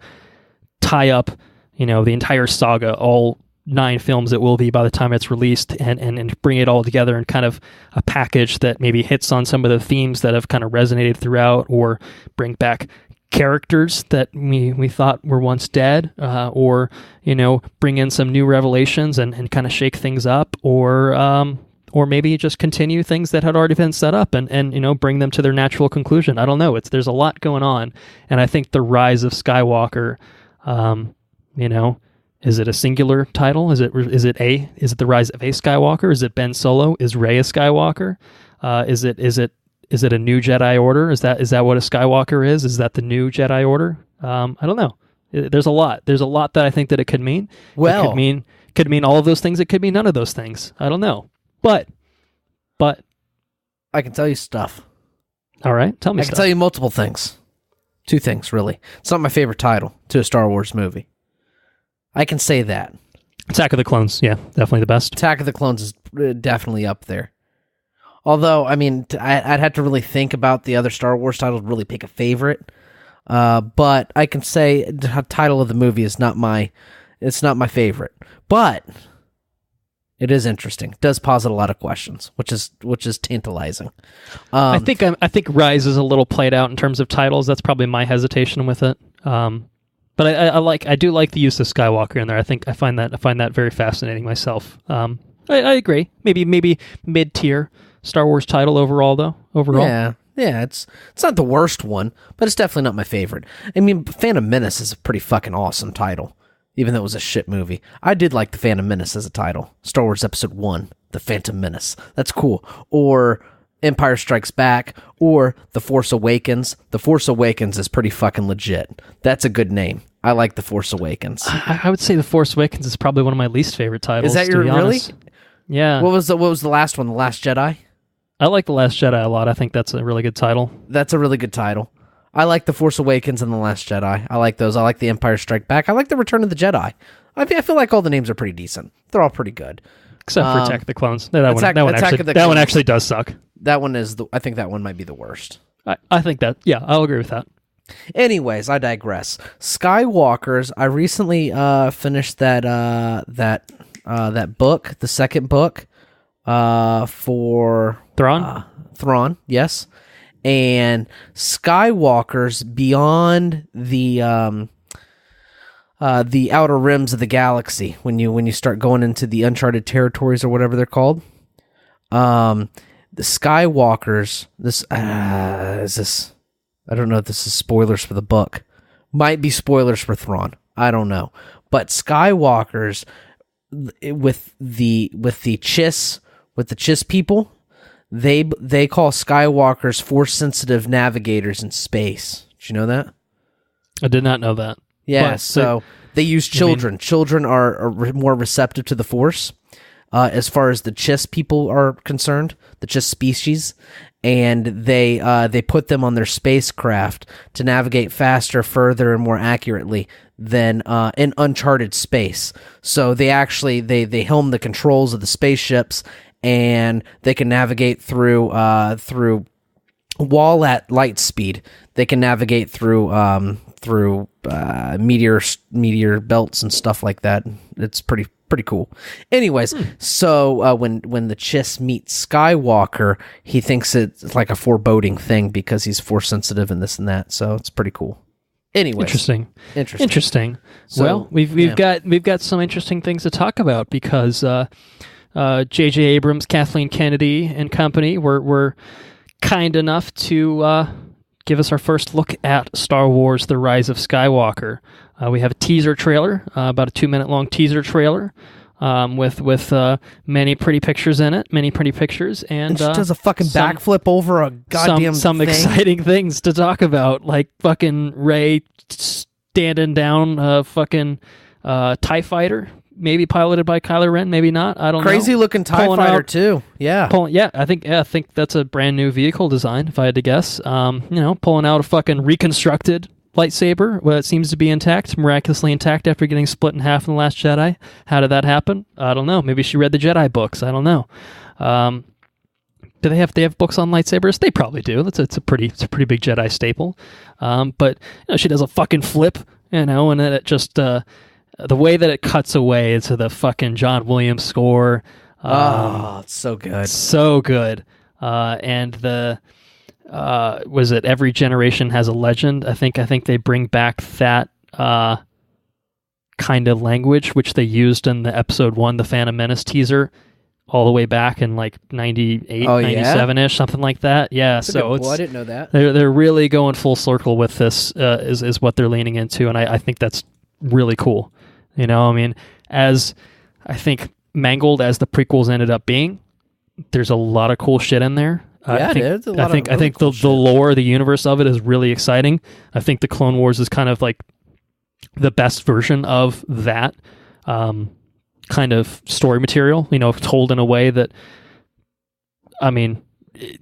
tie up, you know, the entire saga, all 9 films it will be by the time it's released, and bring it all together in kind of a package that maybe hits on some of the themes that have kind of resonated throughout, or bring back characters that we thought were once dead, or, you know, bring in some new revelations and kind of shake things up, or maybe just continue things that had already been set up and you know, bring them to their natural conclusion. I don't know. There's a lot going on, and I think the Rise of Skywalker, you know, is it a singular title? Is it the Rise of a Skywalker? Is it Ben Solo? Is Rey a Skywalker? Is it a new Jedi Order? Is that what a Skywalker is? Is that the new Jedi Order? I don't know. There's a lot. There's a lot that I think that it could mean. Well, it could mean all of those things. It could mean none of those things. I don't know. But
I can tell you stuff.
All right, tell me. I
can tell you multiple things. 2 things, really. It's not my favorite title to a Star Wars movie. I can say that.
Attack of the Clones, yeah, definitely the best.
Attack of the Clones is definitely up there. Although, I mean, I'd have to really think about the other Star Wars titles to really pick a favorite. But I can say the title of the movie is not my favorite. But it is interesting. It does posit a lot of questions, which is tantalizing.
I think Rise is a little played out in terms of titles. That's probably my hesitation with it. But I do like the use of Skywalker in there. I find that very fascinating myself. I agree. Maybe mid-tier Star Wars title overall.
Yeah, it's not the worst one, but it's definitely not my favorite. I mean, Phantom Menace is a pretty fucking awesome title, even though it was a shit movie. I did like the Phantom Menace as a title. Star Wars Episode 1, The Phantom Menace. That's cool. Or Empire Strikes Back, or The Force Awakens. The Force Awakens is pretty fucking legit. That's a good name. I like The Force Awakens.
I would say The Force Awakens is probably one of my least favorite titles.
Is that your really? Yeah. What was the last one? The Last Jedi?
I like The Last Jedi a lot. I think that's a really good title.
That's a really good title. I like The Force Awakens and The Last Jedi. I like those. I like The Empire Strike Back. I like The Return of the Jedi. I feel like all the names are pretty decent. They're all pretty good.
Except for Attack of the Clones. That one actually does suck.
That one is I think that one might be the worst.
I think that, yeah, I'll agree with that.
Anyways, I digress. Skywalkers. I recently finished that book, the second book, for
Thrawn.
Thrawn, yes, and Skywalkers beyond the outer rims of the galaxy. When you start going into the uncharted territories or whatever they're called, the Skywalkers. This is this. I don't know if this is spoilers for the book. Might be spoilers for Thrawn. I don't know. But Skywalkers with the Chiss people, they call Skywalkers force sensitive navigators in space. Did you know that?
I did not know that.
Yeah, so they use children. Children are more receptive to the force. As far as the Chiss people are concerned, the Chiss species, and they put them on their spacecraft to navigate faster, further, and more accurately than in uncharted space. So they actually they helm the controls of the spaceships, and they can navigate through while at light speed. They can navigate through meteor belts and stuff like that. It's pretty cool. Anyways, so when the Chiss meets Skywalker, he thinks it's like a foreboding thing because he's force sensitive and this and that. So it's pretty cool. Anyways,
interesting. So, well, we've got some interesting things to talk about because J.J. Abrams, Kathleen Kennedy, and company were kind enough to give us our first look at Star Wars: The Rise of Skywalker. We have a teaser trailer, about a 2-minute long teaser trailer, with many pretty pictures in it. Many pretty pictures, and
she does a fucking backflip over a goddamn
some
thing.
Exciting things to talk about, like fucking Rey standing down a fucking TIE fighter, maybe piloted by Kylo Ren, maybe not. I don't know.
Crazy looking TIE fighter too. Yeah.
I think that's a brand new vehicle design, if I had to guess. Pulling out a fucking reconstructed lightsaber. Well, it seems to be intact, miraculously intact after getting split in half in The Last Jedi. How did that happen? I don't know. Maybe she read the Jedi books. I don't know. Do they have books on lightsabers? They probably do. It's a pretty big Jedi staple. But she does a fucking flip, and then it just the way that it cuts away into the fucking John Williams score.
It's so good.
So good. And the was it Every Generation Has a Legend? I think they bring back that kind of language, which they used in the episode 1, the Phantom Menace teaser, all the way back in like 98, 97-ish, something like that. Yeah, so
I didn't know that.
They're really going full circle with this, is what they're leaning into, and I think that's really cool. As I think mangled as the prequels ended up being, there's a lot of cool shit in there. I think the lore, the universe of it is really exciting. I think the Clone Wars is kind of like the best version of that kind of story material, told in a way that,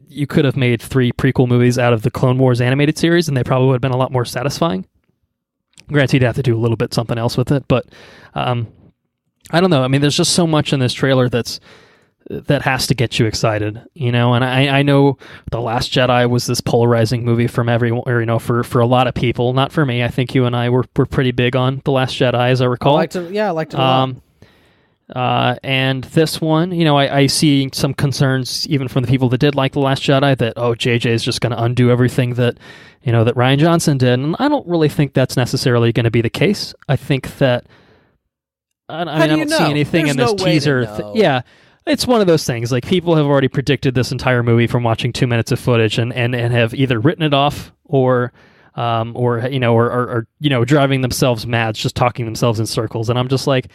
you could have made 3 prequel movies out of the Clone Wars animated series and they probably would have been a lot more satisfying. Granted, you'd have to do a little bit something else with it, but I don't know. There's just so much in this trailer that has to get you excited, and I know The Last Jedi was this polarizing movie from everyone, or for a lot of people, not for me. I think you and I were pretty big on The Last Jedi, as I recall.
I liked it a lot.
And this one, I see some concerns even from the people that did like The Last Jedi that, JJ is just going to undo everything that, that Rian Johnson did. And I don't really think that's necessarily going to be the case. I think that, I don't see anything in this teaser. Yeah. It's one of those things, like people have already predicted this entire movie from watching 2 minutes of footage and have either written it off or driving themselves mad, just talking themselves in circles. And I'm just like,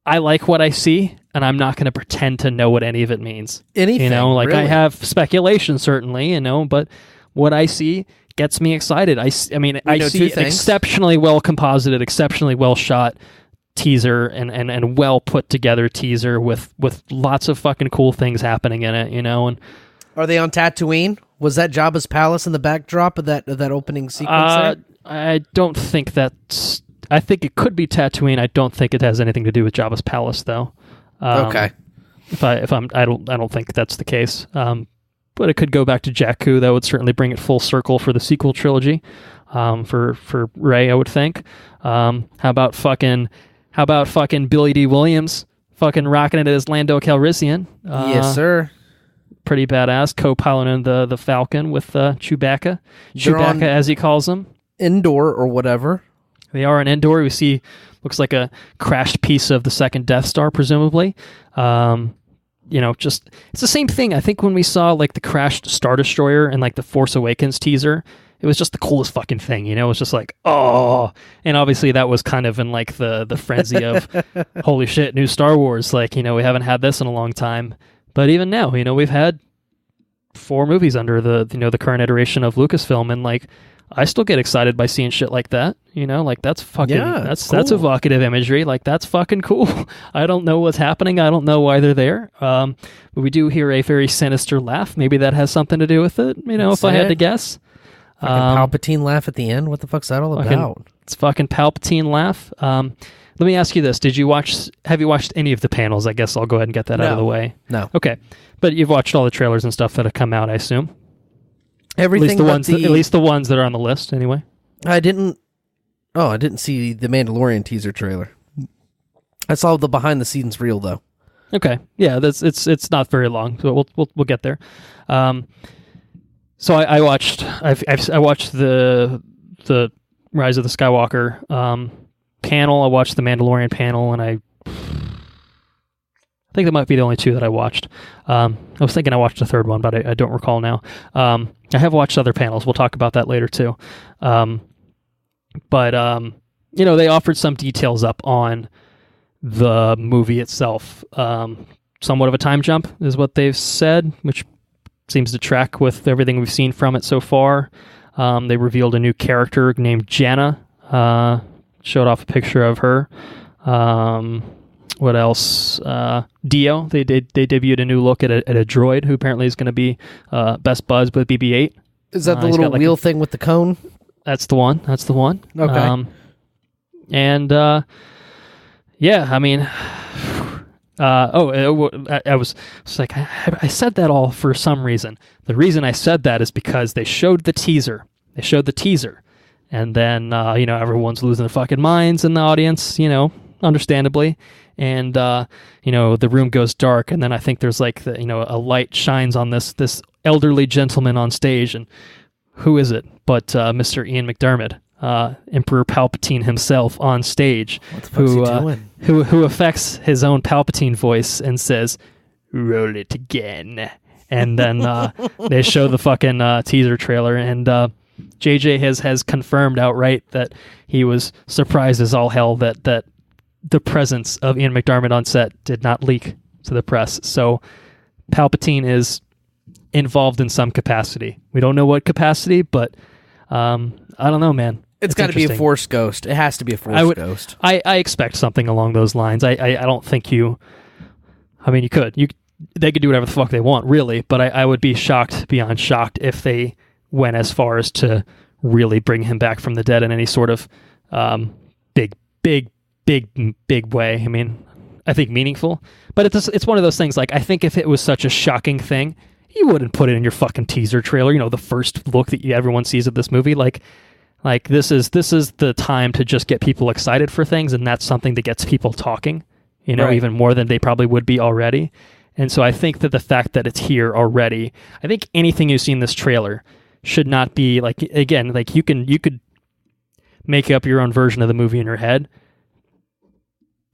I like what I see, and I'm not going to pretend to know what any of it means.
Anything, really?
I have speculation, certainly, but what I see gets me excited. I see exceptionally well composited, exceptionally well shot teaser and well put together teaser with lots of fucking cool things happening in it, and
are they on Tatooine? Was that Jabba's palace in the backdrop of that opening sequence there?
I don't think I think it could be Tatooine. I don't think it has anything to do with Jabba's palace, though.
Okay.
I don't think that's the case. But it could go back to Jakku. That would certainly bring it full circle for the sequel trilogy. For Rey, I would think. How about fucking Billy D. Williams fucking rocking it as Lando Calrissian?
Yes, sir.
Pretty badass, co-piloting the Falcon with Chewbacca. Chewbacca, as he calls him.
Endor or whatever.
They are in Endor. We see, looks like a crashed piece of the second Death Star, presumably. Just it's the same thing. I think when we saw like the crashed Star Destroyer and like the Force Awakens teaser, it was just the coolest fucking thing. It was just like, oh, and obviously that was kind of in like the frenzy of holy shit, new Star Wars. Like, we haven't had this in a long time. But even now, we've had 4 movies under the current iteration of Lucasfilm, and like I still get excited by seeing shit like that. Like that's fucking that's evocative imagery. Like that's fucking cool. I don't know what's happening. I don't know why they're there. But we do hear a very sinister laugh. Maybe that has something to do with it. If I had to guess.
Palpatine laugh at the end. What the fuck's that all about?
It's fucking Palpatine laugh. Let me ask you this: have you watched any of the panels? I guess I'll go ahead and get that out of the way.
No.
Okay, but you've watched all the trailers and stuff that have come out, I assume.
Everything,
at least the ones that are on the list, anyway.
I didn't see the Mandalorian teaser trailer. I saw the behind the scenes reel though.
Okay, yeah, it's not very long, so we'll get there. So I watched the Rise of the Skywalker panel. I watched the Mandalorian panel, and I think that might be the only 2 that I watched. I was thinking I watched a third one, but I don't recall now. I have watched other panels. We'll talk about that later too. But they offered some details up on the movie itself. Somewhat of a time jump is what they've said, which seems to track with everything we've seen from it so far. They revealed a new character named Janna. Showed off a picture of her. What else? Dio. They debuted a new look at a droid who apparently is going to be best buds with BB-8.
Is that the little wheel thing with the cone?
That's the one. Okay. Yeah. I mean, I was like, I said that all for some reason. The reason I said that is because they showed the teaser. And then, everyone's losing their fucking minds in the audience, understandably. And, the room goes dark. And then I think there's like, a light shines on this elderly gentleman on stage. And who is it but Mr. Ian McDiarmid, Emperor Palpatine himself on stage, who affects his own Palpatine voice and says, "Roll it again." And then they show the fucking teaser trailer, and JJ has confirmed outright that he was surprised as all hell that the presence of Ian McDiarmid on set did not leak to the press. So Palpatine is involved in some capacity. We don't know what capacity, but I don't know, man.
It's got to be a Force ghost. It has to be a Force ghost.
I expect something along those lines. I don't think you could. They could do whatever the fuck they want, really, but I would be shocked beyond shocked if they went as far as to really bring him back from the dead in any sort of big way. I mean, I think meaningful, but it's one of those things. Like, I think if it was such a shocking thing, you wouldn't put it in your fucking teaser trailer. The first look that everyone sees of this movie. Like this is the time to just get people excited for things, and that's something that gets people talking. Right. Even more than they probably would be already. And so I think that the fact that it's here already, I think anything you see in this trailer should not be like, again, like you could make up your own version of the movie in your head,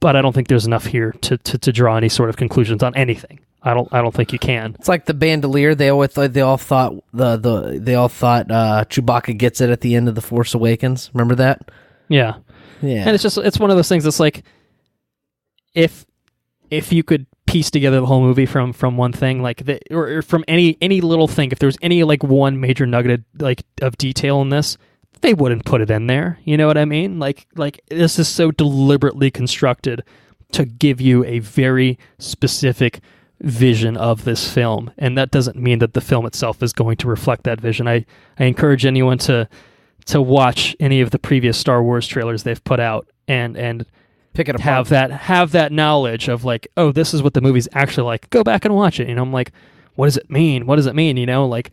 but I don't think there's enough here to draw any sort of conclusions on anything. I don't think you can. It's
like the bandolier. They all thought Chewbacca gets it at the end of The Force Awakens. Remember that?
Yeah. And it's one of those things that's like, if you could piece together the whole movie from one thing, like or from any little thing, if there's any like one major nugget of detail in this, they wouldn't put it in there. You know what I mean? Like this is so deliberately constructed to give you a very specific vision of this film, and that doesn't mean that the film itself is going to reflect that vision. I encourage anyone to watch any of the previous Star Wars trailers they've put out and
pick it
apart. Have that knowledge of like, oh, this is what the movie's actually like. Go back and watch it. You know, I'm like, what does it mean? What does it mean? You know, like,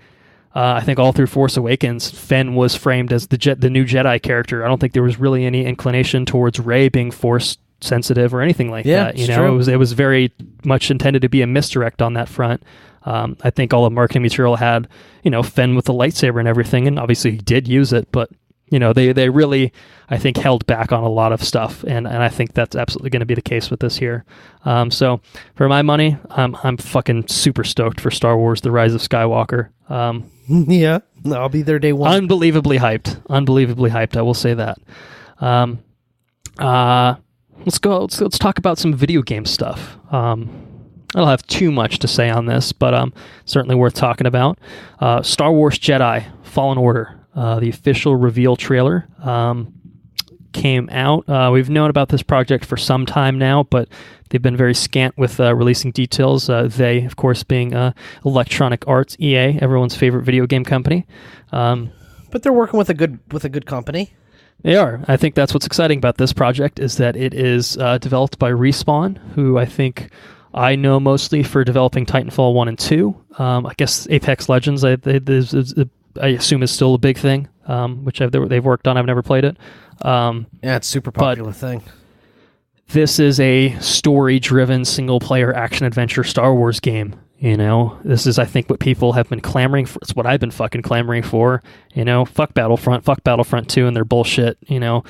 I think all through Force Awakens, Finn was framed as the new Jedi character. I don't think there was really any inclination towards Rey being Force sensitive or anything like that. You know, true. It was very much intended to be a misdirect on that front. I think all the marketing material had, you know, Finn with the lightsaber and everything, and obviously he did use it, but you know, they really, I think, held back on a lot of stuff, and I think that's absolutely going to be the case with this here. So for my money, I'm fucking super stoked for Star Wars: The Rise of Skywalker.
Yeah, I'll be there day one.
Unbelievably hyped. I will say that. Let's talk about some video game stuff. I don't have too much to say on this, but certainly worth talking about. Star Wars Jedi Fallen Order. The official reveal trailer came out. We've known about this project for some time now, but they've been very scant with releasing details. They, of course, being Electronic Arts, EA, everyone's favorite video game company.
But they're working with a good company.
They are. I think that's what's exciting about this project is that it is developed by Respawn, who I think I know mostly for developing Titanfall 1 and 2. I guess Apex Legends, I assume is still a big thing, which they've worked on. I've never played it.
Yeah, it's a super popular thing.
This is a story-driven, single-player action-adventure Star Wars game. You know, this is, I think, what people have been clamoring for. It's what I've been fucking clamoring for. You know, fuck Battlefront 2 and their bullshit, you know,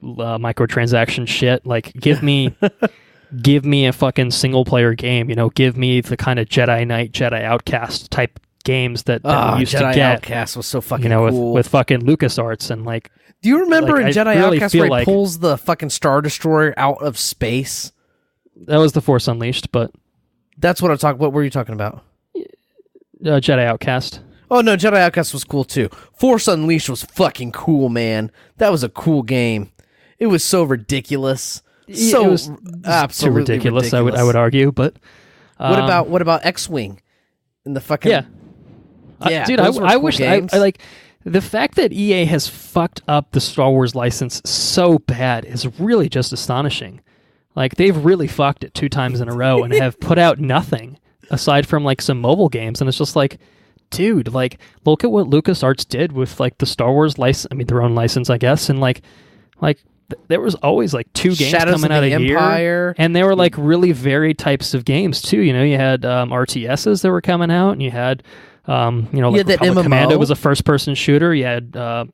microtransaction shit. Like, give me a fucking single-player game. You know, give me the kind of Jedi Knight, Jedi Outcast type games that we used
Jedi
to get.
Outcast was so fucking
cool. with fucking LucasArts and like.
Do you remember in Jedi
really
Outcast where he pulls the fucking Star Destroyer out of space?
That was the Force Unleashed, but
that's what I'm talking. What were you talking about?
Jedi Outcast.
Oh no, Jedi Outcast was cool too. Force Unleashed was fucking cool, man. That was a cool game. It was so ridiculous. So
it was absolutely too ridiculous. I would argue, but
what about X-Wing? In the fucking
dude, I wish I like the fact that EA has fucked up the Star Wars license so bad is really just astonishing. Like they've really fucked it 2 times in a row and have put out nothing aside from like some mobile games, and it's just like, dude, like look at what LucasArts did with like the Star Wars license. I mean, their own license, I guess, and like there was always like 2 games
Shadows
coming out a
Empire.
Year, and they were like really varied types of games too. You know, you had RTSs that were coming out, and you had like Republic Commando was a first-person shooter. You had the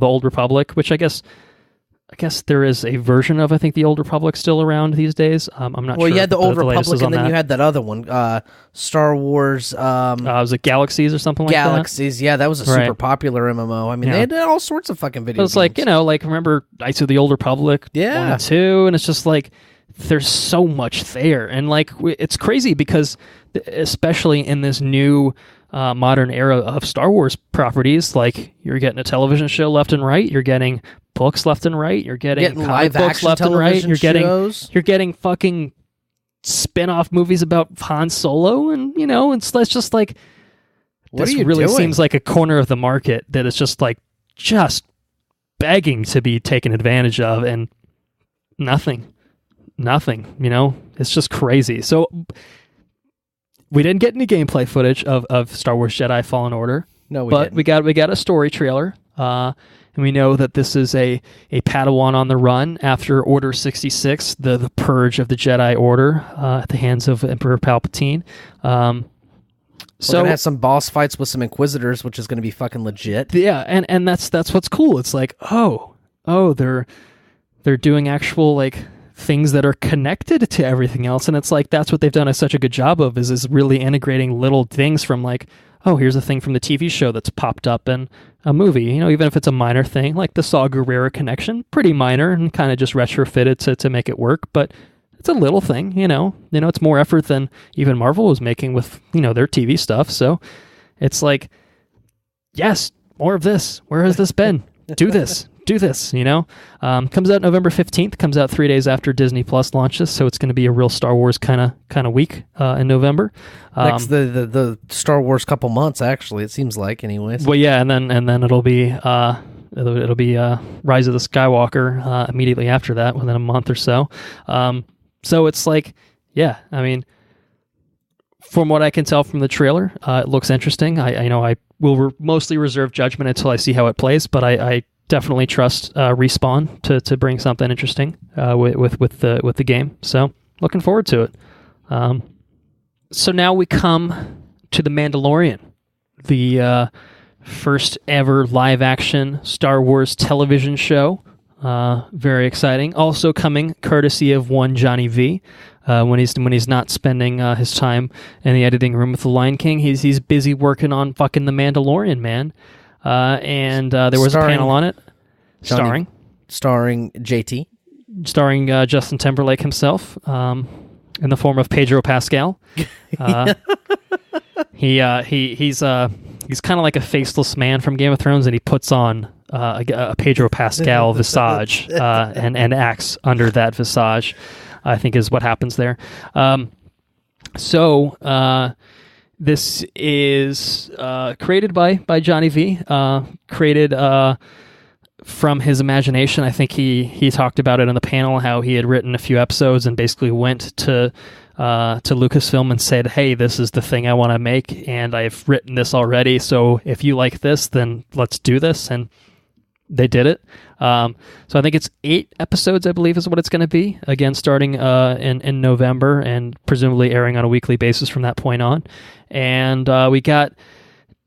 Old Republic, which I guess there is a version of, I think, the Old Republic still around these days. I'm not sure.
Well, you had the Old Republic, and then you had that other one, Star Wars.
Was it Galaxies or something like that?
Galaxies, yeah, that was a super popular MMO. I mean, they had all sorts of fucking video games.
It's like, remember Knights of the Old Republic 1 and 2, and it's just like, there's so much there. And like, it's crazy because, especially in this new modern era of Star Wars properties, like you're getting a television show left and right, you're getting books left and right, you're getting comic books left and right, you're getting fucking spin-off movies about Han Solo, and it's just like, this really seems like a corner of the market that is just begging to be taken advantage of, and nothing, it's just crazy. So we didn't get any gameplay footage of Star Wars Jedi Fallen Order.
No,
but we got a story trailer, and we know that this is a Padawan on the run after Order 66, the purge of the Jedi Order at the hands of Emperor Palpatine.
So we're gonna have some boss fights with some Inquisitors, which is going to be fucking legit.
Yeah, and that's what's cool. It's like, they're doing actual like things that are connected to everything else, and it's like that's what they've done such a good job of is really integrating little things from like, here's a thing from the TV show that's popped up in a movie, even if it's a minor thing, like the Saw Gerrera connection, pretty minor and kind of just retrofitted to make it work, but it's a little thing, it's more effort than even Marvel was making with, their TV stuff. So it's like, yes, more of this. Where has this been? Do this. Comes out November 15th, comes out 3 days after Disney Plus launches, so it's going to be a real Star Wars kind of week in November.
Next the Star Wars couple months, actually, it seems like, anyways.
Well, yeah, and then it'll be it'll be Rise of the Skywalker immediately after that, within a month or so. So it's like, yeah, I mean, from what I can tell from the trailer, it looks interesting. I will mostly reserve judgment until I see how it plays, but I definitely trust Respawn to bring something interesting with the game. So looking forward to it. So now we come to The Mandalorian, the first ever live action Star Wars television show. Very exciting. Also coming courtesy of one Johnny V. When he's not spending his time in the editing room with the Lion King, he's busy working on fucking The Mandalorian, man. And there was a panel on it, starring
JT,
starring Justin Timberlake himself, in the form of Pedro Pascal. He's kind of like a faceless man from Game of Thrones, and he puts on a Pedro Pascal visage and acts under that visage, I think is what happens there. So this is created by Johnny V, created from his imagination. I think he talked about it on the panel, how he had written a few episodes and basically went to Lucasfilm and said, hey, this is the thing I want to make, and I've written this already, so if you like this, then let's do this. And they did it. So I think it's 8 episodes, I believe, is what it's going to be. Again, starting in November and presumably airing on a weekly basis from that point on. And we got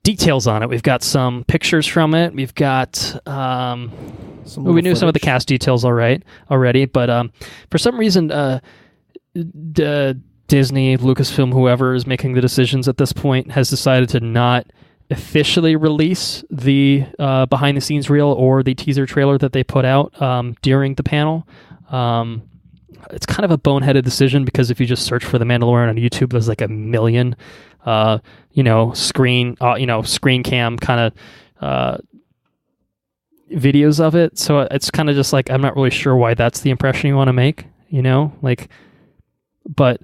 details on it. We've got some pictures from it. We've got we knew some of the cast details already, but for some reason, Disney, Lucasfilm, whoever is making the decisions at this point, has decided to not officially release the behind-the-scenes reel or the teaser trailer that they put out during the panel. It's kind of a boneheaded decision, because if you just search for The Mandalorian on YouTube, there's like a million, screen cam kind of videos of it. So it's kind of just like, I'm not really sure why that's the impression you want to make, but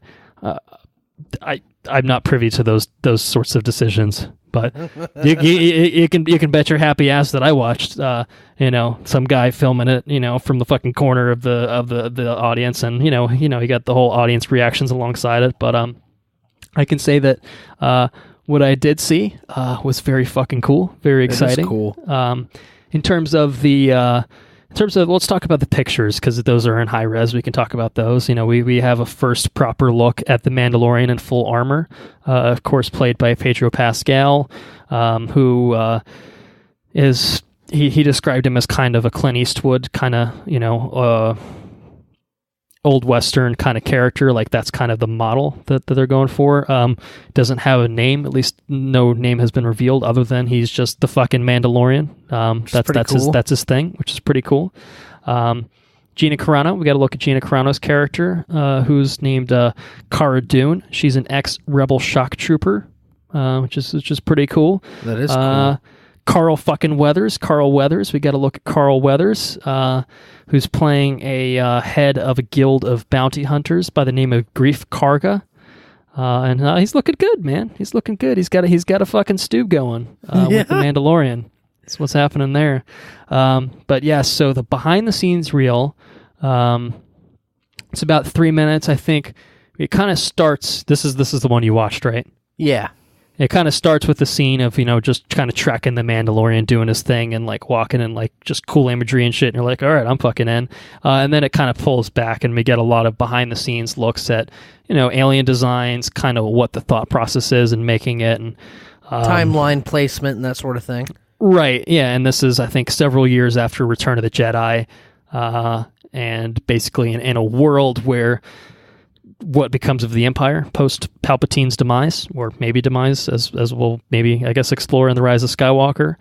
I'm not privy to those sorts of decisions. But you can bet your happy ass that I watched, some guy filming it, from the fucking corner of the audience, and you got the whole audience reactions alongside it. But I can say that what I did see was very fucking cool, very exciting.
Cool.
In terms of let's talk about the pictures, because those are in high res. We can talk about those. We have a first proper look at the Mandalorian in full armor, of course, played by Pedro Pascal, who is he described him as kind of a Clint Eastwood kind of old Western kind of character. Like, that's kind of the model that they're going for. Doesn't have a name, at least no name has been revealed, other than he's just the fucking Mandalorian. That's his thing, which is pretty cool. Gina Carano, we got to look at Gina Carano's character, who's named Cara Dune. She's an ex-rebel shock trooper, which is pretty cool.
That is cool.
Carl Weathers. We got to look at Carl Weathers, who's playing a head of a guild of bounty hunters by the name of Grief Karga. And he's looking good, man. He's looking good. He's got a fucking stew going with the Mandalorian. That's what's happening there. But yeah, so the behind the scenes reel, it's about 3 minutes. I think it kind of starts. This is the one you watched, right?
Yeah.
It kind of starts with the scene of, just kind of tracking the Mandalorian doing his thing and like walking and like just cool imagery and shit. And you're like, all right, I'm fucking in. And then it kind of pulls back and we get a lot of behind the scenes looks at, alien designs, kind of what the thought process is in making it, and
timeline placement and that sort of thing.
Right. Yeah. And this is, I think, several years after Return of the Jedi. And basically in a world where what becomes of the Empire post Palpatine's demise, or maybe demise, as we'll maybe, I guess, explore in The Rise of Skywalker.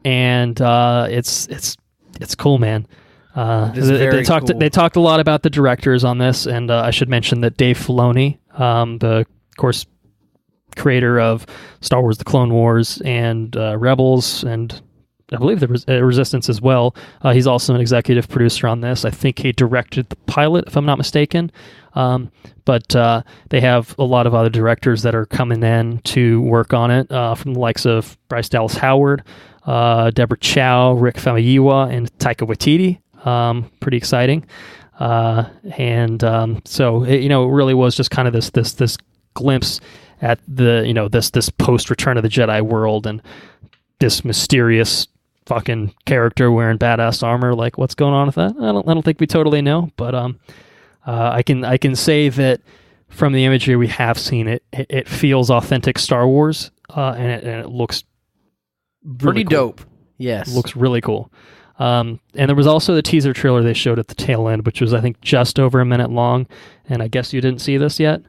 And it's cool, man. They talked a lot about the directors on this, and I should mention that Dave Filoni, the, of course, creator of Star Wars: The Clone Wars and Rebels, and I believe the Resistance as well. He's also an executive producer on this. I think he directed the pilot, if I'm not mistaken. But they have a lot of other directors that are coming in to work on it, from the likes of Bryce Dallas Howard, Deborah Chow, Rick Famuyiwa, and Taika Waititi. Pretty exciting. So it, it really was just kind of this glimpse at the this post Return of the Jedi world, and this mysterious fucking character wearing badass armor. Like, what's going on with that? I don't think we totally know, but I can say that from the imagery we have seen, it feels authentic Star Wars, and it looks really
pretty
cool.
dope. Yes,
it looks really cool. And there was also the teaser trailer they showed at the tail end, which was, I think, just over a minute long. And I guess you didn't see this yet?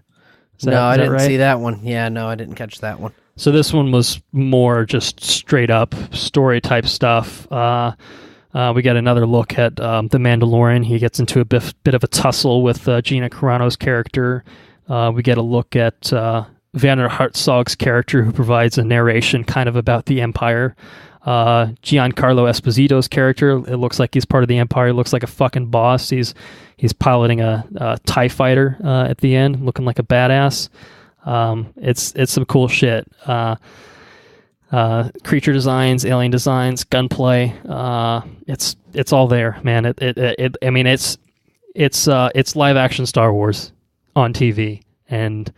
No, I didn't see that one. Yeah, no, I didn't catch that one.
So this one was more just straight up story type stuff. We got another look at the Mandalorian. He gets into a bit of a tussle with Gina Carano's character. We get a look at Werner Herzog's character, who provides a narration kind of about the Empire. Giancarlo Esposito's character, it looks like he's part of the Empire. He looks like a fucking boss. He's piloting a TIE fighter at the end, looking like a badass. It's some cool shit. Creature designs, alien designs, gunplay. It's all there, man. It's live action Star Wars on TV, and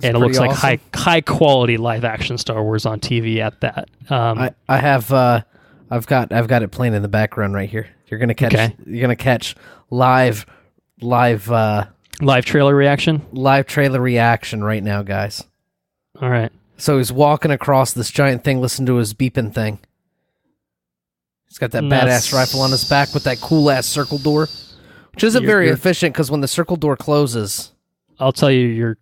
it looks
awesome.
like high quality live action Star Wars on TV at that.
I've got it playing in the background right here. You're gonna catch live
trailer reaction.
Live trailer reaction right now, guys.
All right.
So he's walking across this giant thing. Listen to his beeping thing. He's got that badass rifle on his back with that cool ass circle door, which isn't very efficient because when the circle door closes,
I'll tell you, you're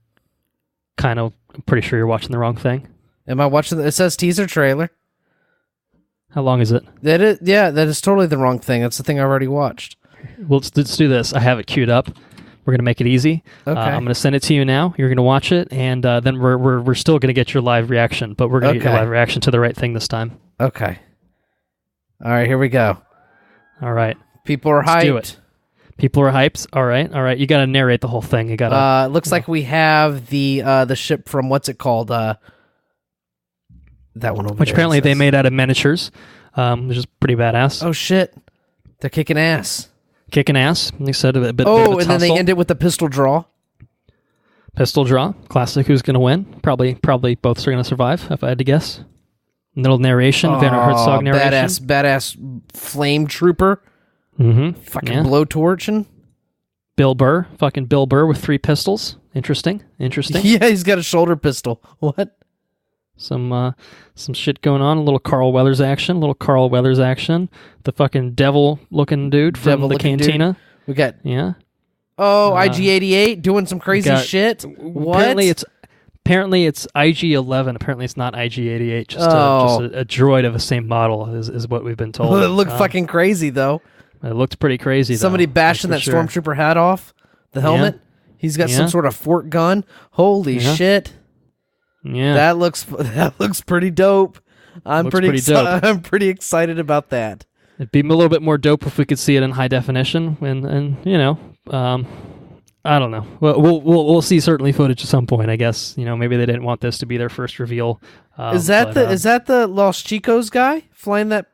kind of pretty sure you're watching the wrong thing.
Am I watching? It says teaser trailer.
How long is it?
That is totally the wrong thing. That's the thing I've already watched.
Well, let's do this. I have it queued up. We're gonna make it easy.
Okay.
I'm gonna send it to you now. You're gonna watch it, and then we're still gonna get your live reaction, but we're gonna get your live reaction to the right thing this time.
Okay. All right, here we go.
All right.
People are hyped.
Let's do it. People are hyped. All right. You gotta narrate the whole thing. You gotta.
Looks like we have the ship from what's it called? That one over there.
Which apparently they made out of miniatures, which is pretty badass.
Oh shit! They're kicking ass.
Kicking ass. They said a bit.
Oh, and then they end it with a pistol draw.
Pistol draw. Classic. Who's gonna win? Probably both are gonna survive, if I had to guess. Little narration. Werner Herzog narration.
Badass flame trooper.
Mm-hmm.
Fucking blowtorching.
Bill Burr. Fucking Bill Burr with 3 pistols. Interesting.
Yeah, he's got a shoulder pistol. What?
Some shit going on. A little Carl Weathers action. The fucking devil-looking dude from the cantina.
Dude. We got...
Yeah.
Oh, IG-88 doing some crazy shit. What?
Apparently it's IG-11. Apparently it's not IG-88. Just a droid of the same model is what we've been told.
It looked fucking crazy, though.
It looked pretty crazy,
Somebody bashing that stormtrooper hat off. The helmet. Yeah. He's got some sort of fort gun. Holy shit.
Yeah.
That looks pretty dope. I'm pretty excited about that.
It'd be a little bit more dope if we could see it in high definition, and I don't know. We'll see certainly footage at some point. I guess maybe they didn't want this to be their first reveal.
Is that the Los Chicos guy flying that?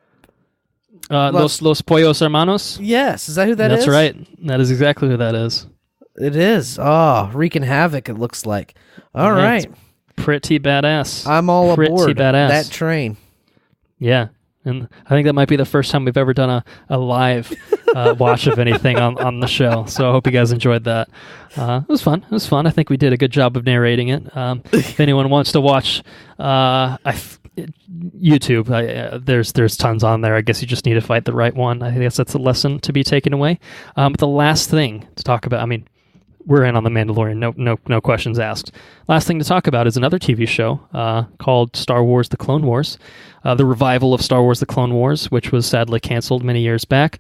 Los Pollos Hermanos.
Yes, is that who that is?
That's right. That is exactly who that is.
It is. Oh, wreaking havoc. It looks like. All right.
Pretty badass.
I'm all aboard
badass.
that train.
Yeah. And I think that might be the first time we've ever done a live watch of anything on the show. So I hope you guys enjoyed that. It was fun. I think we did a good job of narrating it. If anyone wants to watch YouTube, there's tons on there. I guess you just need to find the right one. I guess that's a lesson to be taken away. But the last thing to talk about, we're in on the Mandalorian, no questions asked. Last thing to talk about is another TV show called Star Wars: The Clone Wars, the revival of Star Wars: The Clone Wars, which was sadly canceled many years back.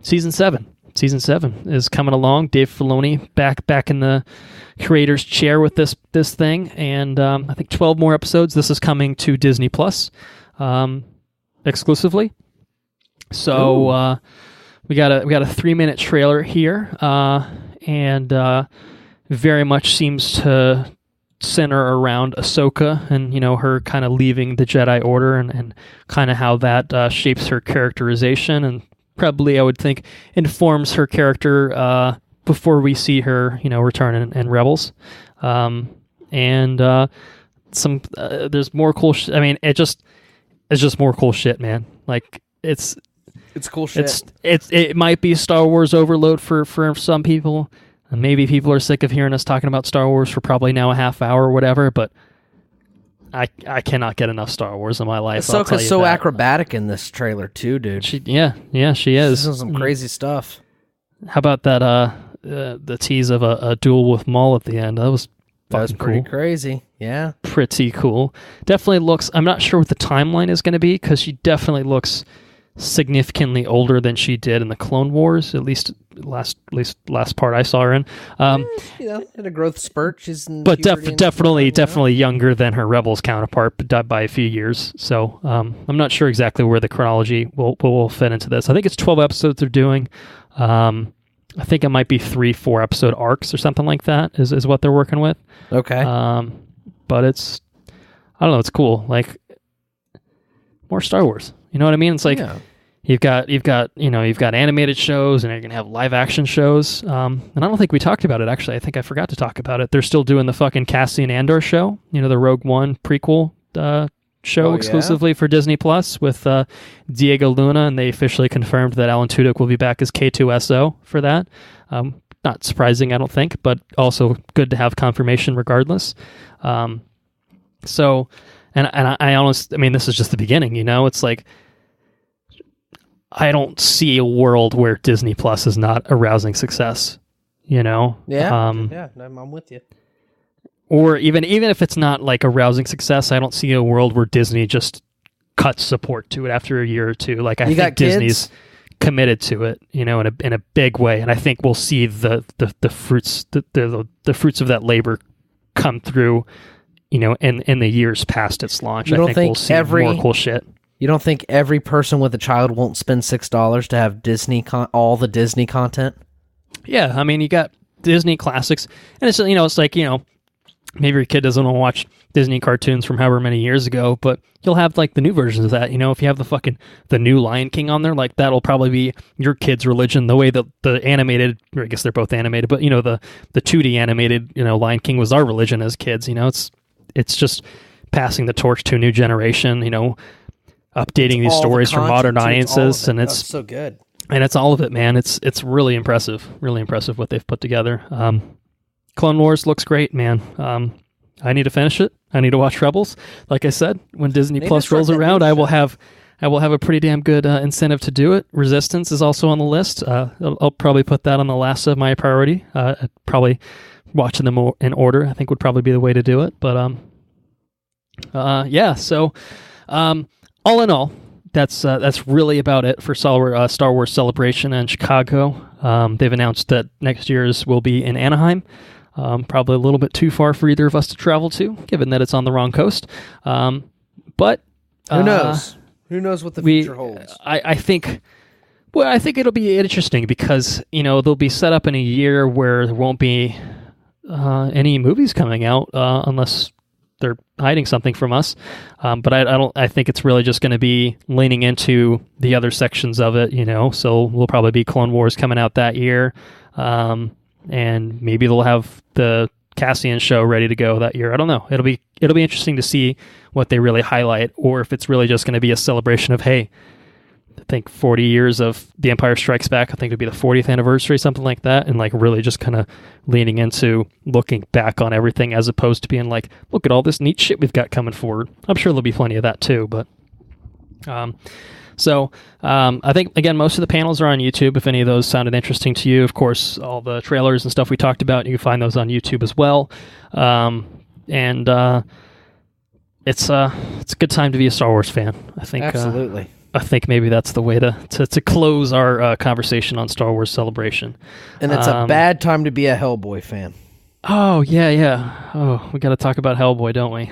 Season 7 is coming along. Dave Filoni back in the creator's chair with this thing, and I think 12 more episodes. This is coming to Disney Plus exclusively. So we got a 3-minute trailer here. And very much seems to center around Ahsoka and, her kind of leaving the Jedi Order and kind of how that shapes her characterization and probably, I would think, informs her character before we see her, return in Rebels. There's more cool I mean, it's just more cool shit, man. Like, it's
cool shit.
It might be Star Wars overload for some people. Maybe people are sick of hearing us talking about Star Wars for probably now a half hour or whatever, but I cannot get enough Star Wars in my life.
Ahsoka's so acrobatic in this trailer too, dude.
She is.
She's doing some crazy stuff.
How about that the tease of a duel with Maul at the end? That was
pretty
cool.
Crazy. Yeah.
Pretty cool. Definitely looks, I'm not sure what the timeline is going to be, because she definitely looks significantly older than she did in the Clone Wars, at least last part I saw her in.
In a growth spurt, she's in
definitely younger than her Rebels counterpart, but by a few years. So I'm not sure exactly where the chronology will fit into this. I think it's 12 episodes they're doing. I think it might be 3-4 episode arcs or something like that is what they're working with.
Okay.
But it's, I don't know, it's cool. Like, more Star Wars. You know what I mean? It's like, you've got animated shows, and you're gonna have live action shows. And I don't think we talked about it, actually. I think I forgot to talk about it. They're still doing the fucking Cassian Andor show. The Rogue One prequel show exclusively for Disney Plus with Diego Luna, and they officially confirmed that Alan Tudyk will be back as K2SO for that. Not surprising, I don't think, but also good to have confirmation regardless. So, and I honestly, I mean, this is just the beginning. It's like, I don't see a world where Disney Plus is not a rousing success.
Yeah, I'm with you.
Or even if it's not like a rousing success, I don't see a world where Disney just cuts support to it after a year or two. Like, I think Disney's committed to it, in a big way, and I think we'll see the fruits the fruits of that labor come through, in the years past its launch. I think we'll see more cool shit.
You don't think every person with a child won't spend $6 to have all the Disney content?
Yeah, I mean, you got Disney classics, and it's it's like, maybe your kid doesn't want to watch Disney cartoons from however many years ago, but you'll have like the new versions of that. If you have the new Lion King on there, like, that'll probably be your kid's religion. The way that the animated, or I guess they're both animated, but the 2D animated, Lion King was our religion as kids. It's just passing the torch to a new generation. Updating these stories for modern audiences, and it's
so good.
And it's all of it, man. It's really impressive what they've put together. Clone Wars looks great, man. I need to finish it. I need to watch Rebels. Like I said, when Disney Plus rolls around, I will have a pretty damn good incentive to do it. Resistance is also on the list. I'll probably put that on the last of my priority. Probably watching them in order, I think, would probably be the way to do it. But yeah. So, all in all, that's really about it for Star Wars Celebration in Chicago. They've announced that next year's will be in Anaheim. Probably a little bit too far for either of us to travel to, given that it's on the wrong coast. But
who knows? Who knows what the future holds?
I think it'll be interesting because they'll be set up in a year where there won't be any movies coming out unless they're hiding something from us. But I think it's really just going to be leaning into the other sections of it, so we'll probably be Clone Wars coming out that year. And maybe they'll have the Cassian show ready to go that year. I don't know. It'll be interesting to see what they really highlight, or if it's really just going to be a celebration of, hey, I think 40 years of The Empire Strikes Back. I think it'd be the 40th anniversary, something like that, and like really just kind of leaning into looking back on everything as opposed to being like, look at all this neat shit we've got coming forward. I'm sure there'll be plenty of that too, but so I think, again, most of the panels are on YouTube. If any of those sounded interesting to you, of course, all the trailers and stuff we talked about, you can find those on YouTube as well. And it's a good time to be a Star Wars fan, I think.
Absolutely.
I think maybe that's the way to close our conversation on Star Wars Celebration.
And it's a bad time to be a Hellboy fan.
Oh, yeah. Oh, we got to talk about Hellboy, don't we?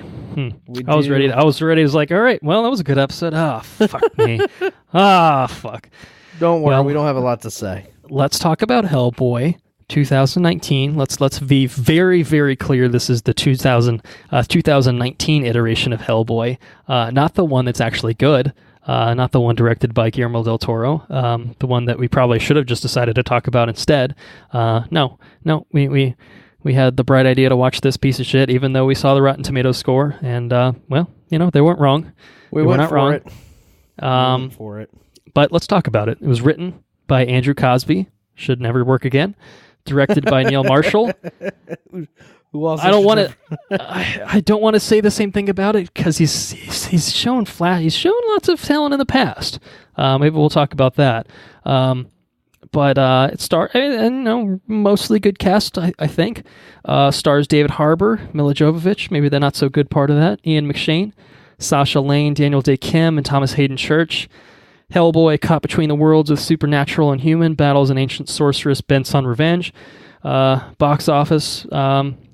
I was ready. I was like, all right, well, that was a good episode. Fuck me. Fuck.
Don't worry, we don't have a lot to say.
Let's talk about Hellboy 2019. Let's be very, very clear. This is the 2019 iteration of Hellboy, not the one that's actually good, not the one directed by Guillermo del Toro, the one that we probably should have just decided to talk about instead. No, we had the bright idea to watch this piece of shit, even though we saw the Rotten Tomatoes score, and well, they weren't wrong.
We were not wrong.
For it. But let's talk about it. It was written by Andrew Cosby. Should never work again. Directed by Neil Marshall.
Who else?
I don't want to. I don't want to say the same thing about it because he's shown He's shown lots of talent in the past. Maybe we'll talk about that. But it mostly good cast. I think stars David Harbour, Mila Jovovich. Maybe the not so good part of that. Ian McShane, Sasha Lane, Daniel Day Kim, and Thomas Hayden Church. Hellboy, caught between the worlds of supernatural and human, battles an ancient sorceress bent on revenge. Box office,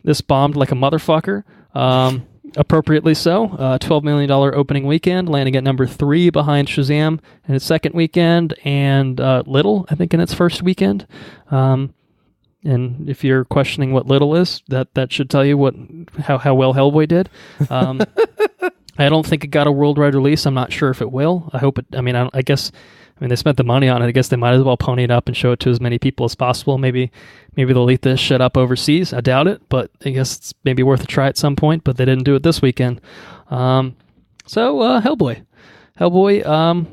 this bombed like a motherfucker, appropriately so. $12 million opening weekend, landing at number 3 behind Shazam in its second weekend, and Little, I think, in its first weekend. And if you're questioning what Little is, that should tell you how well Hellboy did. I don't think it got a worldwide release. I'm not sure if it will. I hope it. I guess they spent the money on it. I guess they might as well pony it up and show it to as many people as possible. Maybe they'll eat this shit up overseas. I doubt it, but I guess it's maybe worth a try at some point. But they didn't do it this weekend. So Hellboy. Hellboy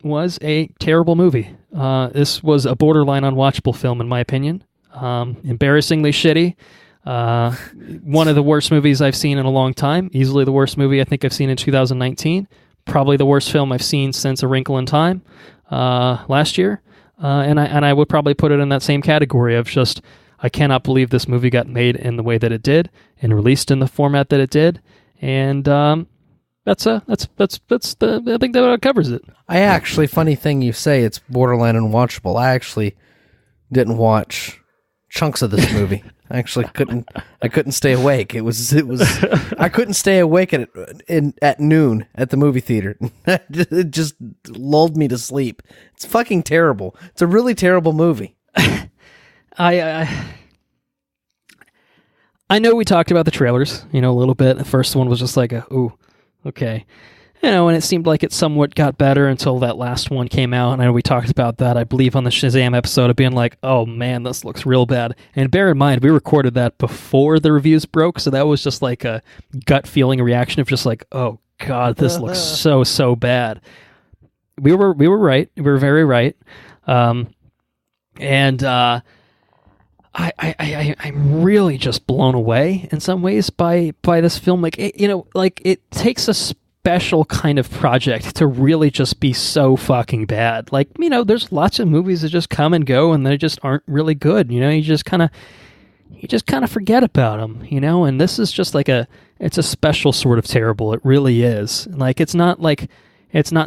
was a terrible movie. This was a borderline unwatchable film, in my opinion. Embarrassingly shitty. One of the worst movies I've seen in a long time. Easily the worst movie I think I've seen in 2019. Probably the worst film I've seen since A Wrinkle in Time last year. And I would probably put it in that same category of just, I cannot believe this movie got made in the way that it did and released in the format that it did. And I think that covers it.
I actually, funny thing you say, it's borderline unwatchable. I actually didn't watch chunks of this movie. I actually couldn't stay awake. It was I couldn't stay awake at noon at the movie theater. It just lulled me to sleep. It's fucking terrible. It's a really terrible movie.
I know we talked about the trailers, a little bit. The first one was just like ooh, okay. And it seemed like it somewhat got better until that last one came out. And I know we talked about that, I believe, on the Shazam episode of being like, oh man, this looks real bad. And bear in mind, we recorded that before the reviews broke. So that was just like a gut feeling reaction of just like, oh God, this looks so bad. We were right. We were very right. I'm really just blown away in some ways by this film. Like, it takes a special kind of project to really just be so fucking bad. Like, there's lots of movies that just come and go and they just aren't really good. You just kind of forget about them, and this is just like it's a special sort of terrible. It really is. Like, it's not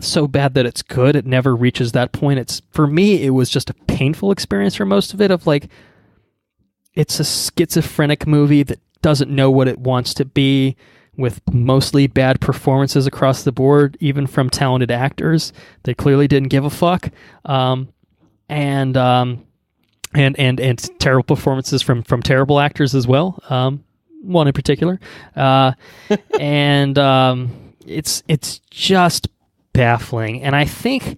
so bad that it's good. It never reaches that point. For me, it was just a painful experience for most of it, of like, it's a schizophrenic movie that doesn't know what it wants to be, with mostly bad performances across the board, even from talented actors that clearly didn't give a fuck, and terrible performances from terrible actors as well. One in particular, it's just baffling. And I think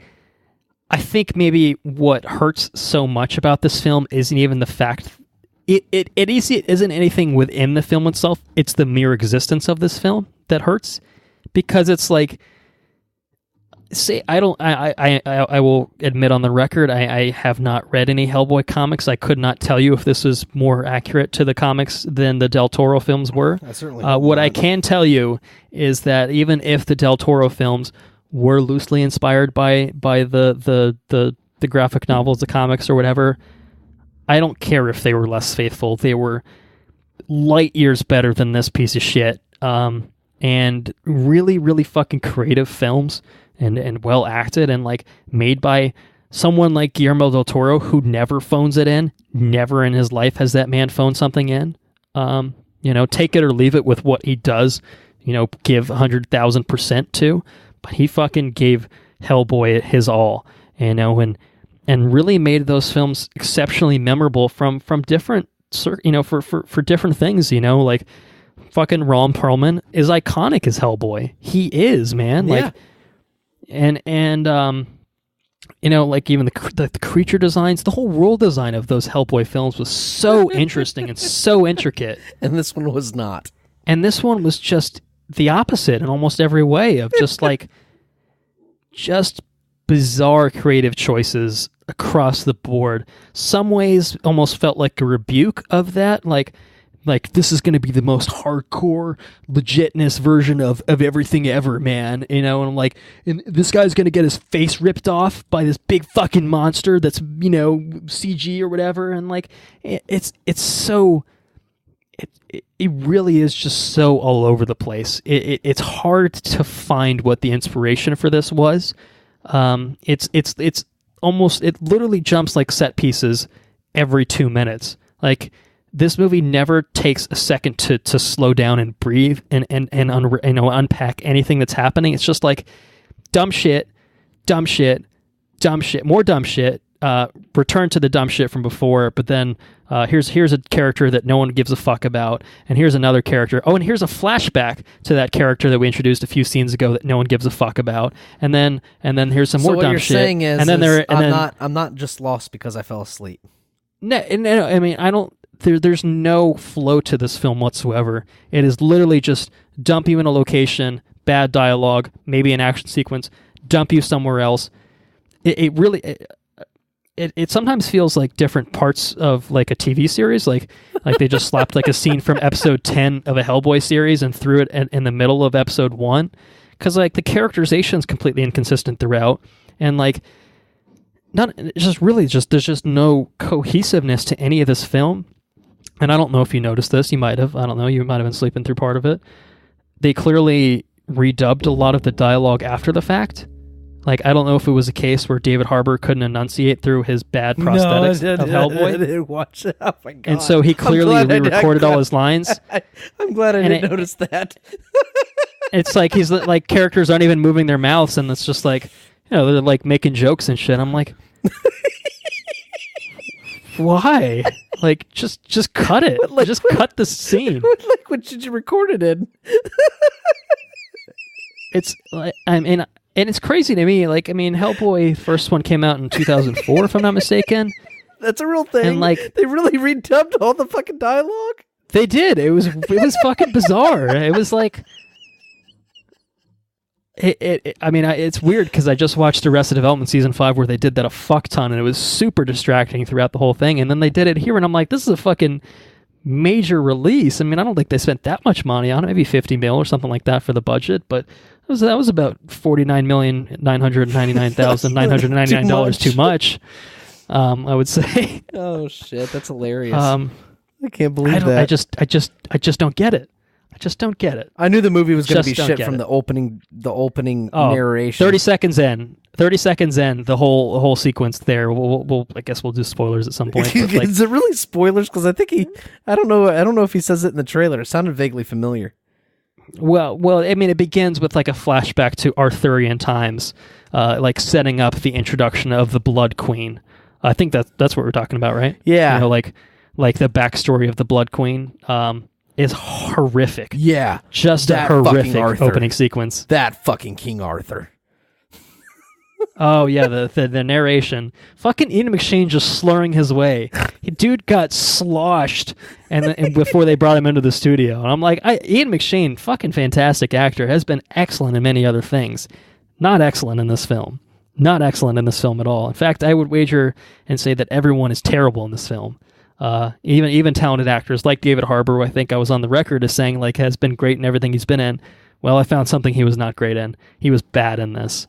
maybe what hurts so much about this film isn't even the fact. It isn't anything within the film itself. It's the mere existence of this film that hurts, because it's like, I will admit on the record, I have not read any Hellboy comics. I could not tell you if this is more accurate to the comics than the Del Toro films were. What I can tell you is that even if the Del Toro films were loosely inspired by the graphic novels, the comics, or whatever, I don't care if they were less faithful. They were light years better than this piece of shit. And really, really fucking creative films, and well acted, and like made by someone like Guillermo del Toro, who never phones it in. Never in his life has that man phoned something in. Take it or leave it with what he does, give 100,000% to. But he fucking gave Hellboy his all, and really made those films exceptionally memorable from different, for different things, like fucking Ron Perlman is iconic as Hellboy. He is, man. Like, and like even the creature designs, the whole world design of those Hellboy films was so interesting and so intricate.
And this one was not.
And this one was just the opposite in almost every way of just just bizarre creative choices across the board. Some ways almost felt like a rebuke of that, like this is going to be the most hardcore legitness version of everything ever, man. And I'm like, and this guy's going to get his face ripped off by this big fucking monster that's CG or whatever. And like it's so it really is just so all over the place. It's hard to find what the inspiration for this was. It's almost, it literally jumps like set pieces every 2 minutes. Like, this movie never takes a second to slow down and breathe and unpack anything that's happening. It's just like dumb shit, more dumb shit. Return to the dumb shit from before, but then here's a character that no one gives a fuck about, and here's another character. Oh, and here's a flashback to that character that we introduced a few scenes ago that no one gives a fuck about, and then here's some more dumb shit.
So what you're saying is,
and
I'm not just lost because I fell asleep.
No, I mean, I don't. There's no flow to this film whatsoever. It is literally just dump you in a location, bad dialogue, maybe an action sequence, dump you somewhere else. It really. It sometimes feels like different parts of like a TV series, like they just slapped like a scene from episode 10 of a Hellboy series and threw it in the middle of episode 1, because like the characterization is completely inconsistent throughout, and like there's just no cohesiveness to any of this film. And I don't know if you noticed this, you might have. I don't know, you might have been sleeping through part of it. They clearly redubbed a lot of the dialogue after the fact. Like, I don't know if it was a case where David Harbour couldn't enunciate through his bad prosthetics of Hellboy.
I didn't watch it. Oh my God.
And so he clearly re-recorded all his lines.
I'm glad I didn't notice that.
It's like he's like, characters aren't even moving their mouths, and it's just like, they're like making jokes and shit. I'm like, why? Like, just cut it. Just cut the scene.
What language did you record it in?
It's like, and it's crazy to me. Like, I mean, Hellboy first one came out in 2004, if I'm not mistaken.
That's a real thing. And like, they really redubbed all the fucking dialogue.
They did. It was fucking bizarre. It was like, it's weird because I just watched Arrested Development season 5 where they did that a fuck ton, and it was super distracting throughout the whole thing. And then they did it here, and I'm like, this is a fucking major release. I mean, I don't think they spent that much money on it, maybe 50 mil or something like that for the budget, but that was about $49,999,999 too much. I would say.
Oh shit, that's hilarious. I can't believe that.
I just don't get it. I just don't get it.
I knew the movie was going to be shit from the opening narration.
30 seconds in, the whole sequence there. We'll I guess we'll do spoilers at some point. But
is it really spoilers? Because I think I don't know if he says it in the trailer. It sounded vaguely familiar.
Well, I mean, it begins with like a flashback to Arthurian times, like setting up the introduction of the Blood Queen. I think that's what we're talking about, right?
Yeah.
Like the backstory of the Blood Queen is horrific.
Yeah.
Just a horrific opening sequence.
That fucking King Arthur.
Oh yeah, the narration. Fucking Ian McShane just slurring his way. Dude got sloshed, and before they brought him into the studio, and I'm like, Ian McShane, fucking fantastic actor, has been excellent in many other things. Not excellent in this film. Not excellent in this film at all. In fact, I would wager and say that everyone is terrible in this film. Even talented actors like David Harbour, I think I was on the record as saying like has been great in everything he's been in. Well, I found something he was not great in. He was bad in this.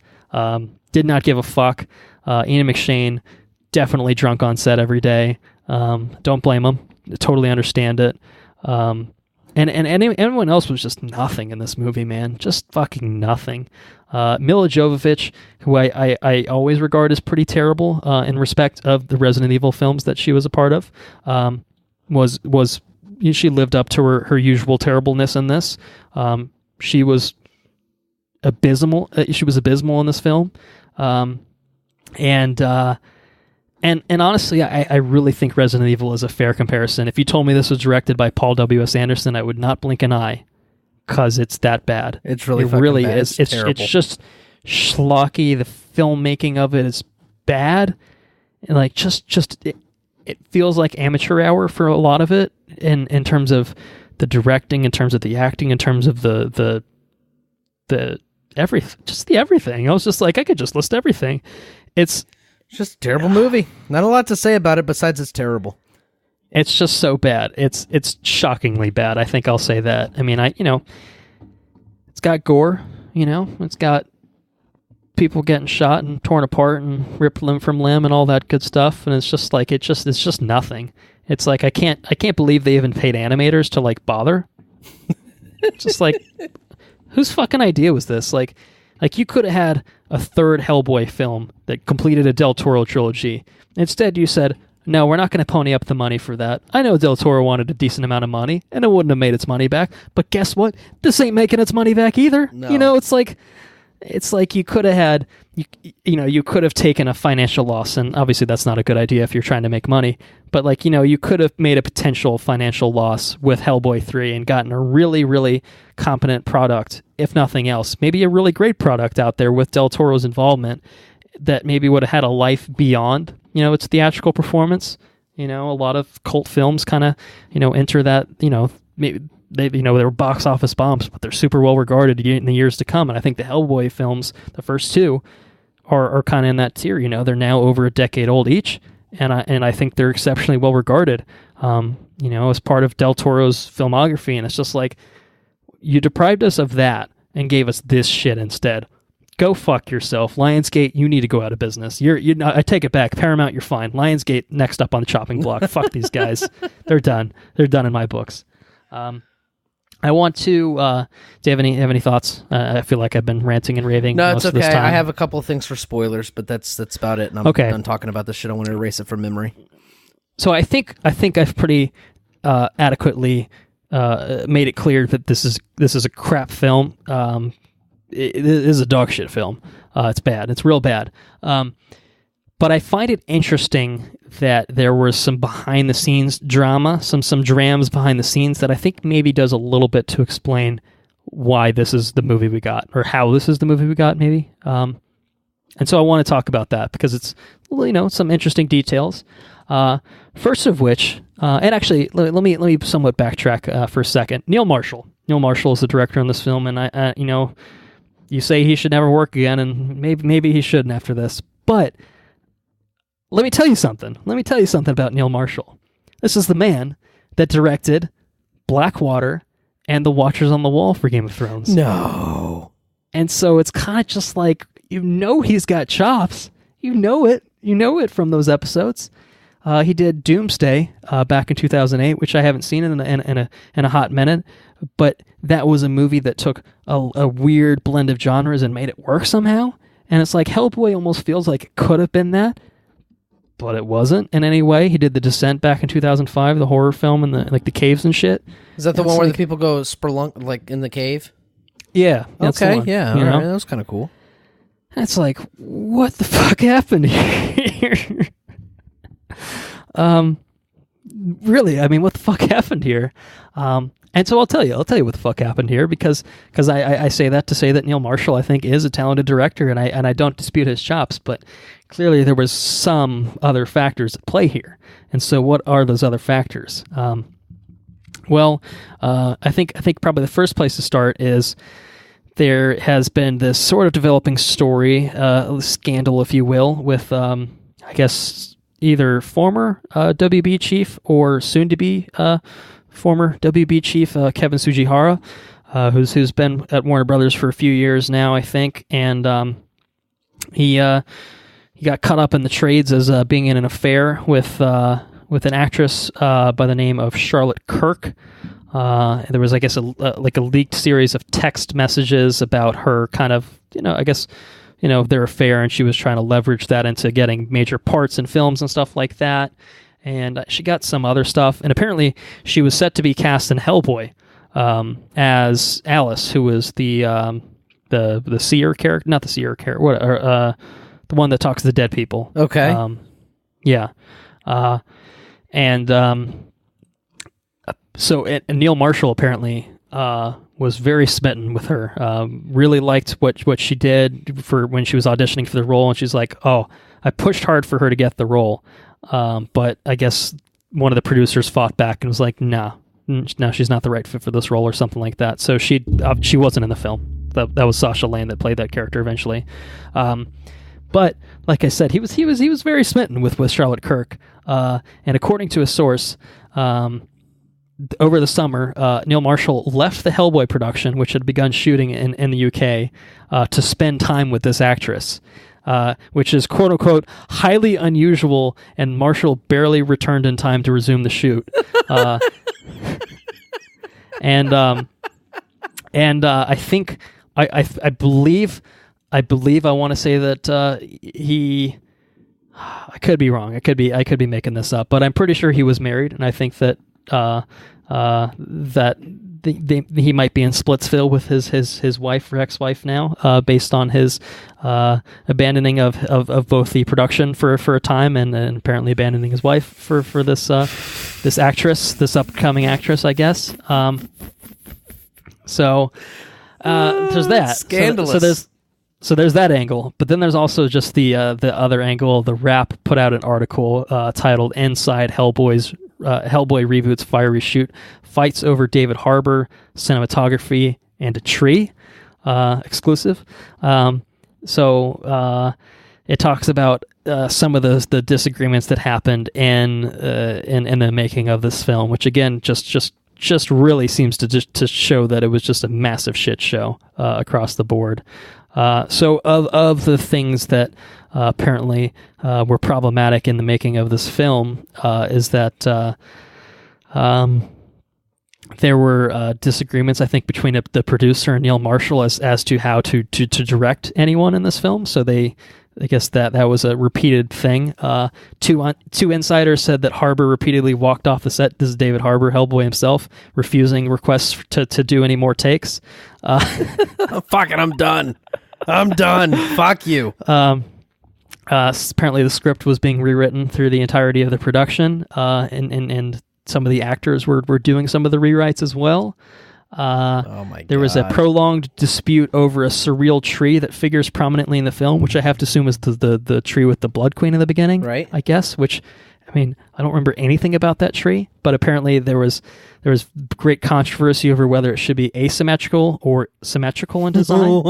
Did not give a fuck. Ian McShane, definitely drunk on set every day. Don't blame him. Totally understand it. And everyone else was just nothing in this movie, man. Just fucking nothing. Mila Jovovich, who I always regard as pretty terrible in respect of the Resident Evil films that she was a part of, she lived up to her usual terribleness in this. She was abysmal. She was abysmal in this film. And And honestly, I really think Resident Evil is a fair comparison. If you told me this was directed by Paul W.S. Anderson, I would not blink an eye, because it's that bad.
It's really fucking bad.
Is. It's just schlocky. The filmmaking of it is bad. And like it feels like amateur hour for a lot of it, in terms of the directing, in terms of the acting, in terms of the everything. I was just like, I could just list everything. It's
just a terrible movie. Not a lot to say about it besides it's terrible.
It's just so bad. It's shockingly bad. I think I'll say that. I mean, it's got gore, it's got people getting shot and torn apart and ripped limb from limb and all that good stuff, and it's just like it's just nothing. It's like I can't believe they even paid animators to like bother. Just like, whose fucking idea was this? Like you could have had a third Hellboy film that completed a Del Toro trilogy. Instead, you said, no, we're not going to pony up the money for that. I know Del Toro wanted a decent amount of money, and it wouldn't have made its money back. But guess what? This ain't making its money back either.
No.
It's like you could have had, you could have taken a financial loss, and obviously that's not a good idea if you're trying to make money. But you could have made a potential financial loss with Hellboy 3 and gotten a really, really competent product, if nothing else. Maybe a really great product out there with Del Toro's involvement that maybe would have had a life beyond, its theatrical performance. A lot of cult films kind of, enter that, maybe they were box office bombs, but they're super well regarded in the years to come. And I think the Hellboy films, the first two, are kind of in that tier. They're now over a decade old each, and I think they're exceptionally well regarded. As part of Del Toro's filmography, and it's just like, you deprived us of that and gave us this shit instead. Go fuck yourself. Lionsgate, you need to go out of business. I take it back. Paramount, you're fine. Lionsgate, next up on the chopping block. Fuck these guys. They're done. They're done in my books. I want to. Do you have any thoughts? I feel like I've been ranting and raving.
No,
most
it's okay.
Of this time.
I have a couple of things for spoilers, but that's about it. And I'm done talking about this shit. I want to erase it from memory. So
I think I've pretty adequately made it clear that this is a crap film. It is a dog shit film. It's bad. It's real bad. But I find it interesting that there was some behind-the-scenes drama, some drams behind the scenes that I think maybe does a little bit to explain why this is the movie we got, or how this is the movie we got, maybe. And so I want to talk about that because it's, some interesting details. First of which, and actually, let me somewhat backtrack for a second. Neil Marshall. Neil Marshall is the director on this film, and I you say he should never work again, and maybe he shouldn't after this, but let me tell you something. Let me tell you something about Neil Marshall. This is the man that directed Blackwater and The Watchers on the Wall for Game of Thrones.
No.
And so it's kind of just like, he's got chops. You know it from those episodes. He did Doomsday back in 2008, which I haven't seen in a hot minute, but that was a movie that took a weird blend of genres and made it work somehow. And it's like Hellboy almost feels like it could have been that, but it wasn't in any way. He did The Descent back in 2005, the horror film, and the caves and shit.
Is that the one where the people go spelunk like in the cave?
Yeah.
Okay. Yeah. All right. That was kind of cool.
It's like, what the fuck happened here? Really, I mean, what the fuck happened here? And so I'll tell you what the fuck happened here, because I say that to say that Neil Marshall, I think, is a talented director, and I don't dispute his chops, but clearly there was some other factors at play here. And so what are those other factors? I think probably the first place to start is there has been this sort of developing story, scandal, if you will, with, I guess, either former WB chief or soon-to-be former WB chief Kevin Tsujihara, who's been at Warner Brothers for a few years now, I think, and he got caught up in the trades as being in an affair with an actress by the name of Charlotte Kirk. There was, I guess, a leaked series of text messages about her kind of, their affair, and she was trying to leverage that into getting major parts in films and stuff like that. And she got some other stuff, and apparently she was set to be cast in Hellboy as Alice, who was the seer character, not the seer character, the one that talks to the dead people.
Okay.
Yeah. So Neil Marshall apparently was very smitten with her. Really liked what she did for when she was auditioning for the role, and she's like, "Oh, I pushed hard for her to get the role, but I guess one of the producers fought back and was like, no, she's not the right fit for this role," or something like that. So she wasn't in the film. That was Sasha Lane that played that character eventually. But like I said, he was very smitten with Charlotte Kirk. And according to a source, over the summer, Neil Marshall left the Hellboy production, which had begun shooting in the UK, to spend time with this actress, which is quote unquote highly unusual. And Marshall barely returned in time to resume the shoot. And I think I believe I want to say that he. I could be wrong. I could be making this up, but I'm pretty sure he was married, and I think that he might be in Splitsville with his wife or ex-wife now, based on his abandoning of both the production for a time and apparently abandoning his wife for this actress, this upcoming actress, I guess. So there's that.
Scandalous.
So there's that angle, but then there's also just the other angle. The Wrap put out an article titled "Inside Hellboy Reboots Fiery Shoot: Fights Over David Harbour, Cinematography, and a Tree," exclusive. So it talks about some of the disagreements that happened in the making of this film, which again just really seems to show that it was just a massive shit show across the board. So of the things that apparently were problematic in the making of this film is that there were disagreements, I think, between the producer and Neil Marshall as to how to direct anyone in this film. So I guess that was a repeated thing. Two insiders said that Harbour repeatedly walked off the set. This is David Harbour, Hellboy himself, refusing requests to do any more takes.
Fuck it, I'm done. Fuck you.
Apparently the script was being rewritten through the entirety of the production, and some of the actors were doing some of the rewrites as well.
Oh my God.
There was a prolonged dispute over a surreal tree that figures prominently in the film, which I have to assume is the tree with the Blood Queen in the beginning,
right?
I guess, which, I mean, I don't remember anything about that tree, but apparently there was great controversy over whether it should be asymmetrical or symmetrical in design.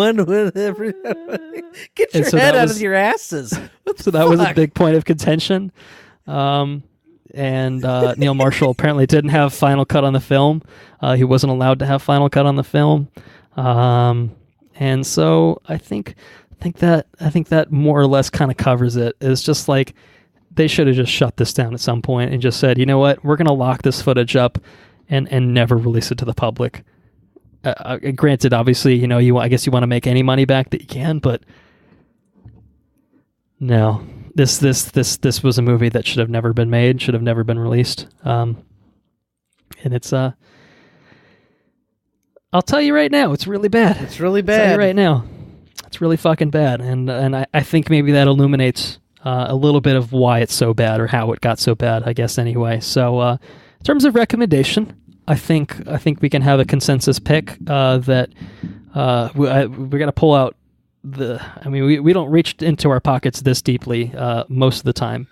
Get your head out of your asses.
So that was a big point of contention. And Neil Marshall apparently didn't have final cut on the film. He wasn't allowed to have final cut on the film. And so I think that more or less kind of covers it. It's just like they should have just shut this down at some point and just said, you know what, we're going to lock this footage up and never release it to the public. Granted, obviously, I guess you want to make any money back that you can, but no. This was a movie that should have never been made, should have never been released. And it's I'll tell you right now, it's really bad.
It's really bad.
I'll tell you right now. It's really fucking bad. And I think maybe that illuminates a little bit of why it's so bad or how it got so bad, I guess, anyway. So in terms of recommendation, I think we can have a consensus pick that we're going to pull out we don't reach into our pockets this deeply most of the time.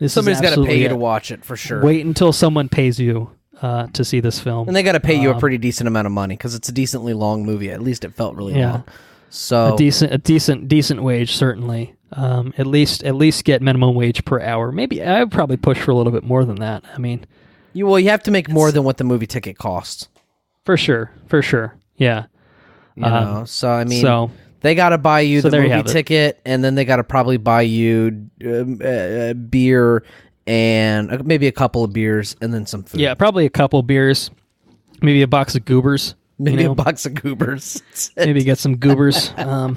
Somebody's got to pay you to watch it for sure.
Wait until someone pays you to see this film,
and they got to pay you a pretty decent amount of money because it's a decently long movie. At least it felt really long. So
a decent wage, certainly. At least get minimum wage per hour. Maybe I would probably push for a little bit more than that. I mean,
you have to make more than what the movie ticket costs.
For sure. Yeah.
So I mean. They got to buy you the movie ticket, and then they got to probably buy you beer and maybe a couple of beers, and then some food.
Yeah, probably a couple of beers, maybe a box of goobers.
Maybe a box of goobers.
Maybe get some goobers, or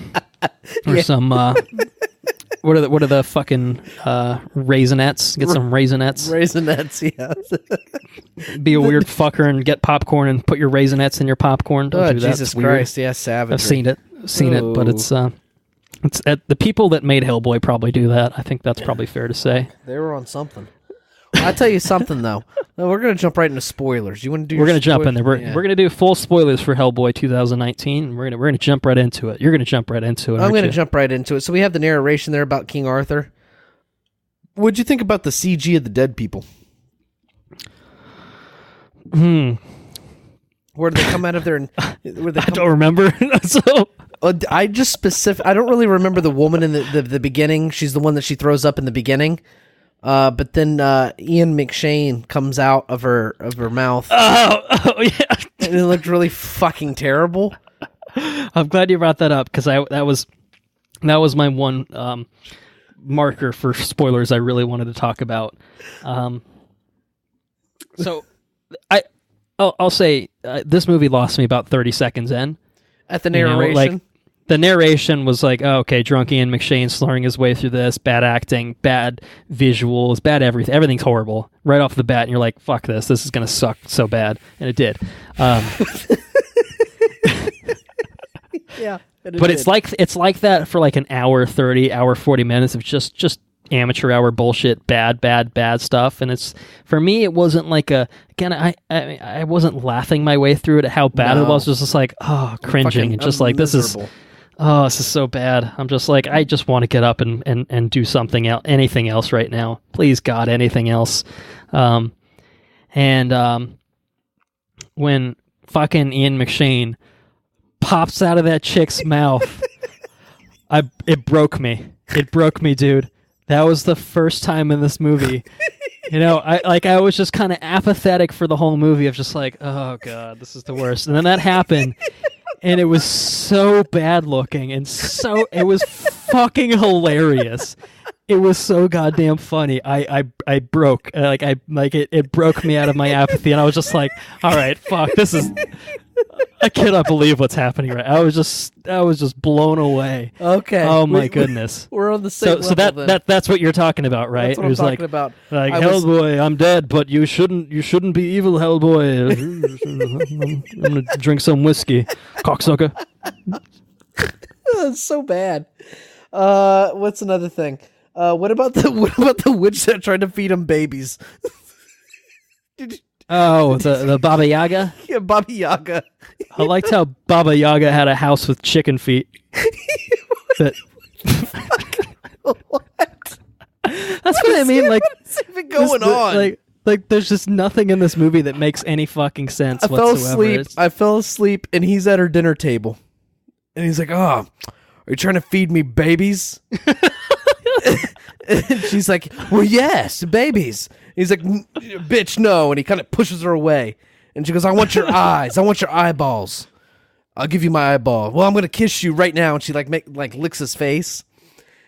some. What are the fucking Raisinets? Get some Raisinets.
Raisinets, yeah.
Be a weird fucker and get popcorn and put your Raisinets in your popcorn. Don't do that.
Jesus Christ, yeah, savage.
I've seen it, but it's It's the people that made Hellboy probably do that. I think that's probably fair to say.
They were on something. I'll tell you something, though. No, we're going to jump right into spoilers. You want to do?
We're going to jump in there. We're going to do full spoilers for Hellboy 2019. We're going to jump right into it. You're going to jump right into it.
I'm going to jump right into it. So we have the narration there about King Arthur. What'd you think about the CG of the dead people?
Where
did they come out of there?
I don't remember. So
I don't really remember the woman in the beginning. She's the one that she throws up in the beginning. But then Iain McShane comes out of her mouth.
Oh yeah,
and it looked really fucking terrible.
I'm glad you brought that up because that was my one marker for spoilers I really wanted to talk about. So I'll say this movie lost me about 30 seconds in.
At the narration?
The narration was like, oh, okay, drunk Iain McShane slurring his way through this, bad acting, bad visuals, bad everything. Everything's horrible right off the bat, and you're like, fuck this is going to suck so bad. And it did.
Yeah.
But it's like that for like an hour 30, hour 40 minutes of just amateur hour bullshit, bad stuff. And it's, for me, it wasn't like I wasn't laughing my way through it at how bad it was. It was just like, oh, cringing. And just like, miserable. This is so bad. I'm just like, I just want to get up and do something else, anything else right now. Please, God, anything else. When fucking Iain McShane pops out of that chick's mouth, it broke me. It broke me, dude. That was the first time in this movie. I was just kind of apathetic for the whole movie of just like, oh God, this is the worst. And then that happened, and it was so bad looking, and it was fucking hilarious. It was so goddamn funny. I broke it broke me out of my apathy, and I was just like, all right, fuck, this is. I cannot believe what's happening right. I was just blown away.
Okay.
Oh my goodness.
We're on the same level.
So that's what you're talking about, right?
That's what I'm talking about.
Like Hellboy, I'm dead, but you shouldn't be evil, Hellboy. I'm gonna drink some whiskey, cocksucker.
That's so bad. What's another thing? What about the witch that tried to feed him babies?
Oh, the Baba Yaga?
Yeah, Baba Yaga.
I liked how Baba Yaga had a house with chicken feet.
What?
That's what I mean. Like,
what's even going on?
Like, there's just nothing in this movie that makes any fucking sense whatsoever.
I fell asleep, and he's at her dinner table. And he's like, oh, are you trying to feed me babies? And she's like, well, yes, babies. He's like, bitch, no. And he kind of pushes her away. And she goes, I want your eyes. I want your eyeballs. I'll give you my eyeball. Well, I'm going to kiss you right now. And she licks his face.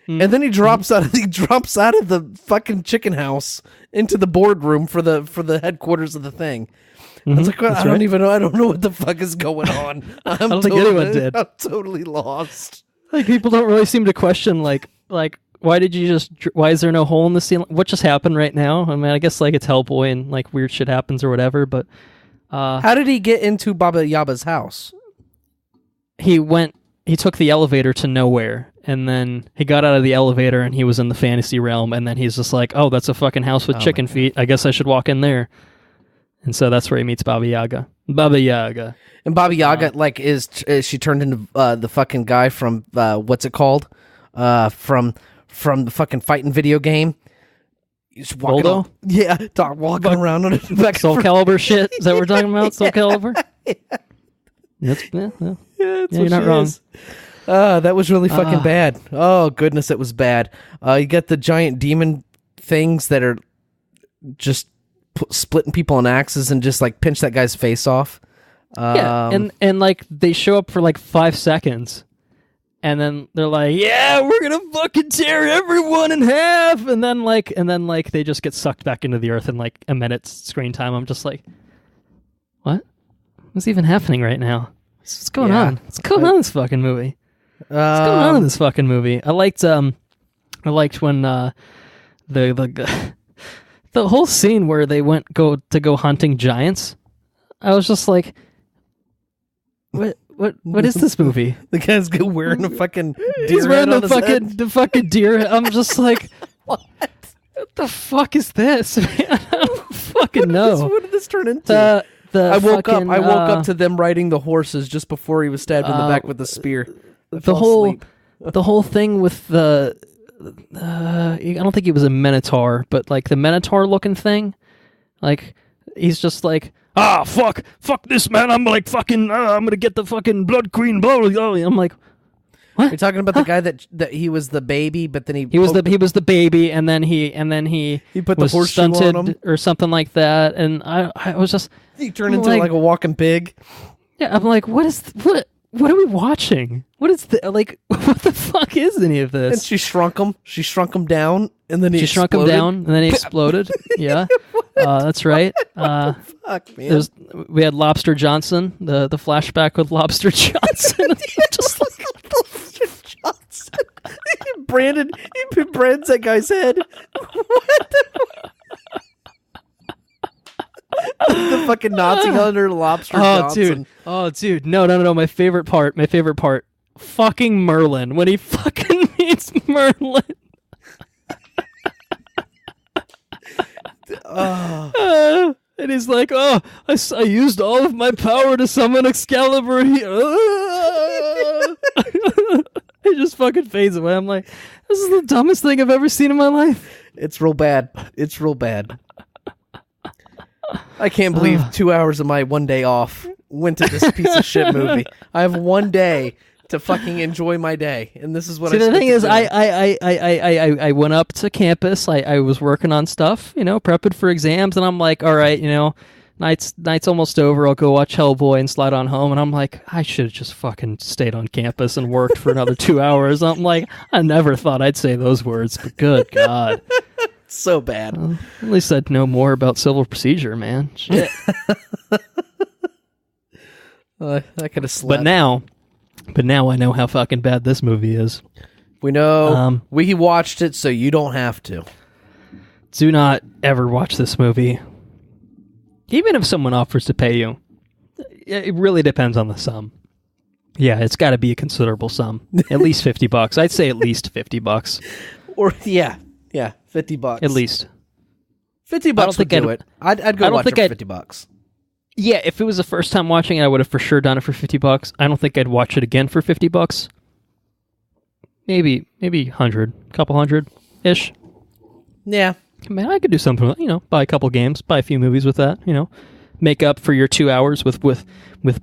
Mm-hmm. And then he drops out of the fucking chicken house into the boardroom for the headquarters of the thing. Mm-hmm. I was like, well, I don't know what the fuck is going on.
I don't think anyone did.
I'm totally lost.
Like, people don't really seem to question, like, why is there no hole in the ceiling? What just happened right now? I mean, I guess like it's Hellboy and like weird shit happens or whatever, but
how did he get into Baba Yaba's house?
He took the elevator to nowhere, and then he got out of the elevator and he was in the fantasy realm, and then he's just like, oh, that's a fucking house with chicken feet. I guess I should walk in there. And so that's where he meets Baba Yaga. Baba Yaga.
And Baba Yaga is she turned into the fucking guy from what's it called? From the fucking fighting video game. He's walking walking around on it. Back
Soul Calibur shit. Is that what we're talking about? Soul Calibur?
Yeah.
You're not wrong.
That was really fucking bad. Oh, goodness, it was bad. You got the giant demon things that are just splitting people on axes and just like pinch that guy's face off.
And like they show up for like 5 seconds. And then they're like, yeah, we're going to fucking tear everyone in half. And then they just get sucked back into the earth in like a minute's screen time. I'm just like, what? What's even happening right now? What's going on? What's going on in this fucking movie? What's going on in this fucking movie? I liked when the whole scene where they go hunting giants. I was just like, what is this movie?
The guy's wearing a fucking deer
He's wearing
head on
the fucking deer head. I'm just like, what the fuck is this, man? I don't fucking know.
What did this turn into? I woke up to them riding the horses just before he was stabbed in the back with the spear.
The whole thing with the I don't think he was a minotaur, but like the minotaur looking thing, like he's just like, fuck this, man. I'm like fucking I'm gonna get the fucking blood queen, blah blah blah. I'm like, what?
You're talking about the guy that he was the baby, but then
he was the baby, and then he
put
was
the horseshoe on
stunted
him
or something like that, and I was just,
he turned into like a walking pig.
Yeah, I'm like, what are we watching? What is what the fuck is any of this?
And she shrunk him down, and then he
shrunk him down, and then he exploded. Yeah, that's right.
Fuck, man.
We had Lobster Johnson, the flashback with Lobster Johnson. Just like
Lobster Johnson. Brandon, he brands that guy's head. What the fucking Nazi hunter, Lobster Johnson.
Dude. No. My favorite part. Fucking Merlin. When he fucking meets Merlin. And he's like, I used all of my power to summon Excalibur. He just fucking fades away. I'm like, this is the dumbest thing I've ever seen in my life.
It's real bad. I can't believe 2 hours of my one day off went to this piece of shit movie. I have one day to fucking enjoy my day, and this is what I
the thing is, I went up to campus. I was working on stuff, prepping for exams, and I'm like, all right, night's almost over. I'll go watch Hellboy and slide on home. And I'm like, I should have just fucking stayed on campus and worked for another 2 hours. I'm like, I never thought I'd say those words, but good God.
So bad.
Well, at least I'd know more about civil procedure, man. Shit.
I could have slept.
But now I know how fucking bad this movie is.
We know. We watched it, so you don't have to.
Do not ever watch this movie. Even if someone offers to pay you. It really depends on the sum. Yeah, it's got to be a considerable sum. At least $50. I'd say at least $50.
Or, yeah, $50.
At least.
$50 would do it. I'd go watch it for $50.
Yeah, if it was the first time watching it, I would have for sure done it for $50. I don't think I'd watch it again for $50. Maybe 100, couple hundred-ish.
Yeah.
Man, I could do something, buy a couple games, buy a few movies with that, make up for your 2 hours with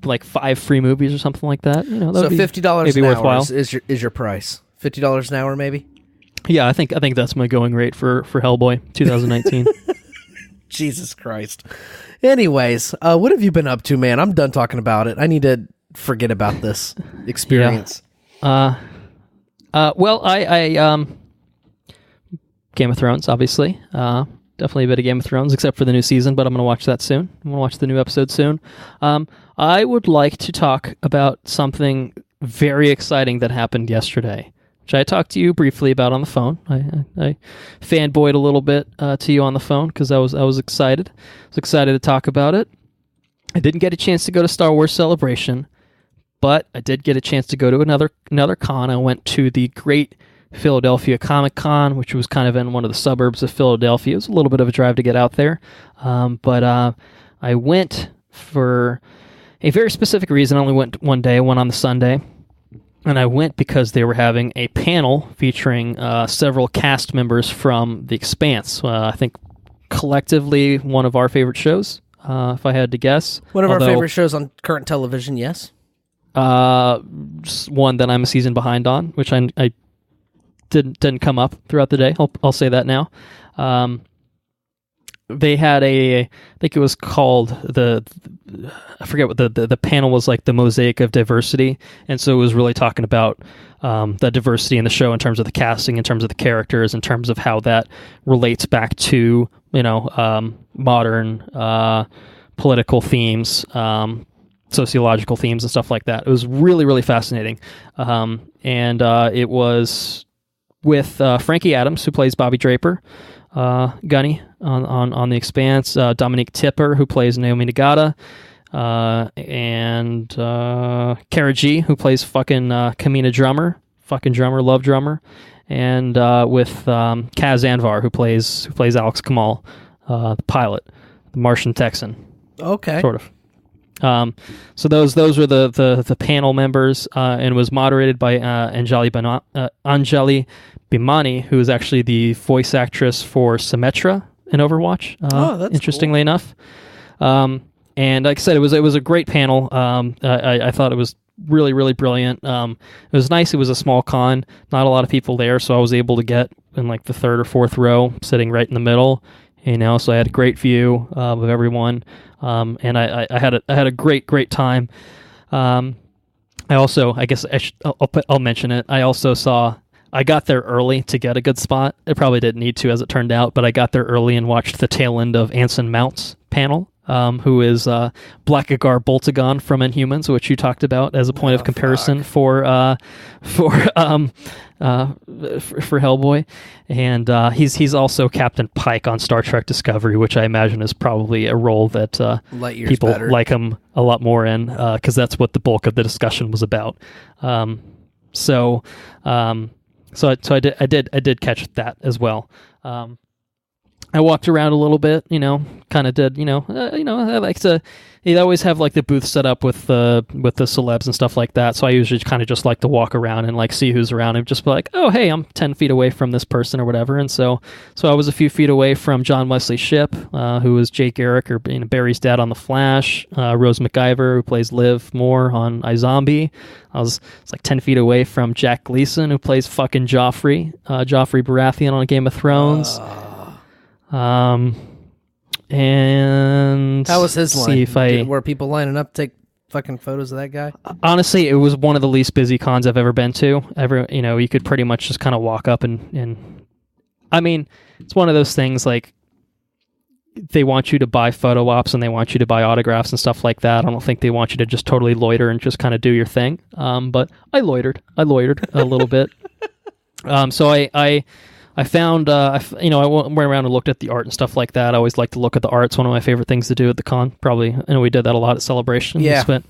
like 5 free movies or something like that. So
$50 an
worthwhile.
hour is your price. $50 an hour, maybe.
Yeah, I think that's my going rate for Hellboy 2019.
Jesus Christ. Anyways, what have you been up to, man? I'm done talking about it. I need to forget about this experience.
Yeah. Well, I Game of Thrones, obviously. Definitely a bit of Game of Thrones, except for the new season, but I'm going to watch that soon. I'm going to watch the new episode soon. I would like to talk about something very exciting that happened yesterday, which I talked to you briefly about on the phone. I fanboyed a little bit to you on the phone because I was excited. I was excited to talk about it. I didn't get a chance to go to Star Wars Celebration, but I did get a chance to go to another con. I went to the Great Philadelphia Comic Con, which was kind of in one of the suburbs of Philadelphia. It was a little bit of a drive to get out there, but I went for a very specific reason. I only went one day. I went on the Sunday. And I went because they were having a panel featuring several cast members from The Expanse. I think collectively one of our favorite shows, if I had to guess.
One of our favorite shows on current television, yes.
One that I'm a season behind on, which I didn't come up throughout the day. I'll say that now. They had I think it was called I forget what the panel was, like the mosaic of diversity, and so it was really talking about the diversity in the show in terms of the casting, in terms of the characters, in terms of how that relates back to modern political themes, sociological themes, and stuff like that. It was really, really fascinating, and it was with Frankie Adams, who plays Bobby Draper, Gunny on The Expanse, Dominique Tipper, who plays Naomi Nagata,
Mm-hmm.
and Kara G, who plays fucking Kamina Drummer, love drummer, and with Kaz Anvar, who plays Alex Kamal, the pilot, the Martian Texan.
Okay.
Sort of. So those were the panel members, and was moderated by Anjali Bhimani, who is actually the voice actress for Symmetra in Overwatch.
That's
interestingly
cool.
enough. And like I said, it was a great panel. I thought it was really, really brilliant. It was nice. It was a small con, not a lot of people there, so I was able to get in like the third or fourth row, sitting right in the middle. So I had a great view of everyone, and I had a great time. I also, I guess I'll mention it. I got there early to get a good spot. I probably didn't need to, as it turned out, but I got there early and watched the tail end of Anson Mount's panel, who is Blackagar Boltagon from Inhumans, which you talked about as a point of comparison for Hellboy, and he's also Captain Pike on Star Trek Discovery, which I imagine is probably a role that people
better.
like him a lot more in, because that's what the bulk of the discussion was about. So I did catch that as well. I walked around a little bit, kind of did, I like to. They always have like the booth set up with the celebs and stuff like that. So I usually kind of just like to walk around and like see who's around and just be like, oh hey, I'm 10 feet away from this person or whatever. And so I was a few feet away from John Wesley Shipp, who is Jake Garrick, or Barry's dad on The Flash. Rose McIver, who plays Liv Moore on iZombie. It's like 10 feet away from Jack Gleason, who plays fucking Joffrey Baratheon on Game of Thrones. And
how was his line? Were people lining up to take fucking photos of that guy?
Honestly, it was one of the least busy cons I've ever been to. You could pretty much just kind of walk up and I mean, it's one of those things like they want you to buy photo ops and they want you to buy autographs and stuff like that. I don't think they want you to just totally loiter and just kind of do your thing. But I loitered a little bit. So I found, I went around and looked at the art and stuff like that. I always like to look at the art. It's one of my favorite things to do at the con. Probably, I know we did that a lot at Celebration.
Yeah.
We spent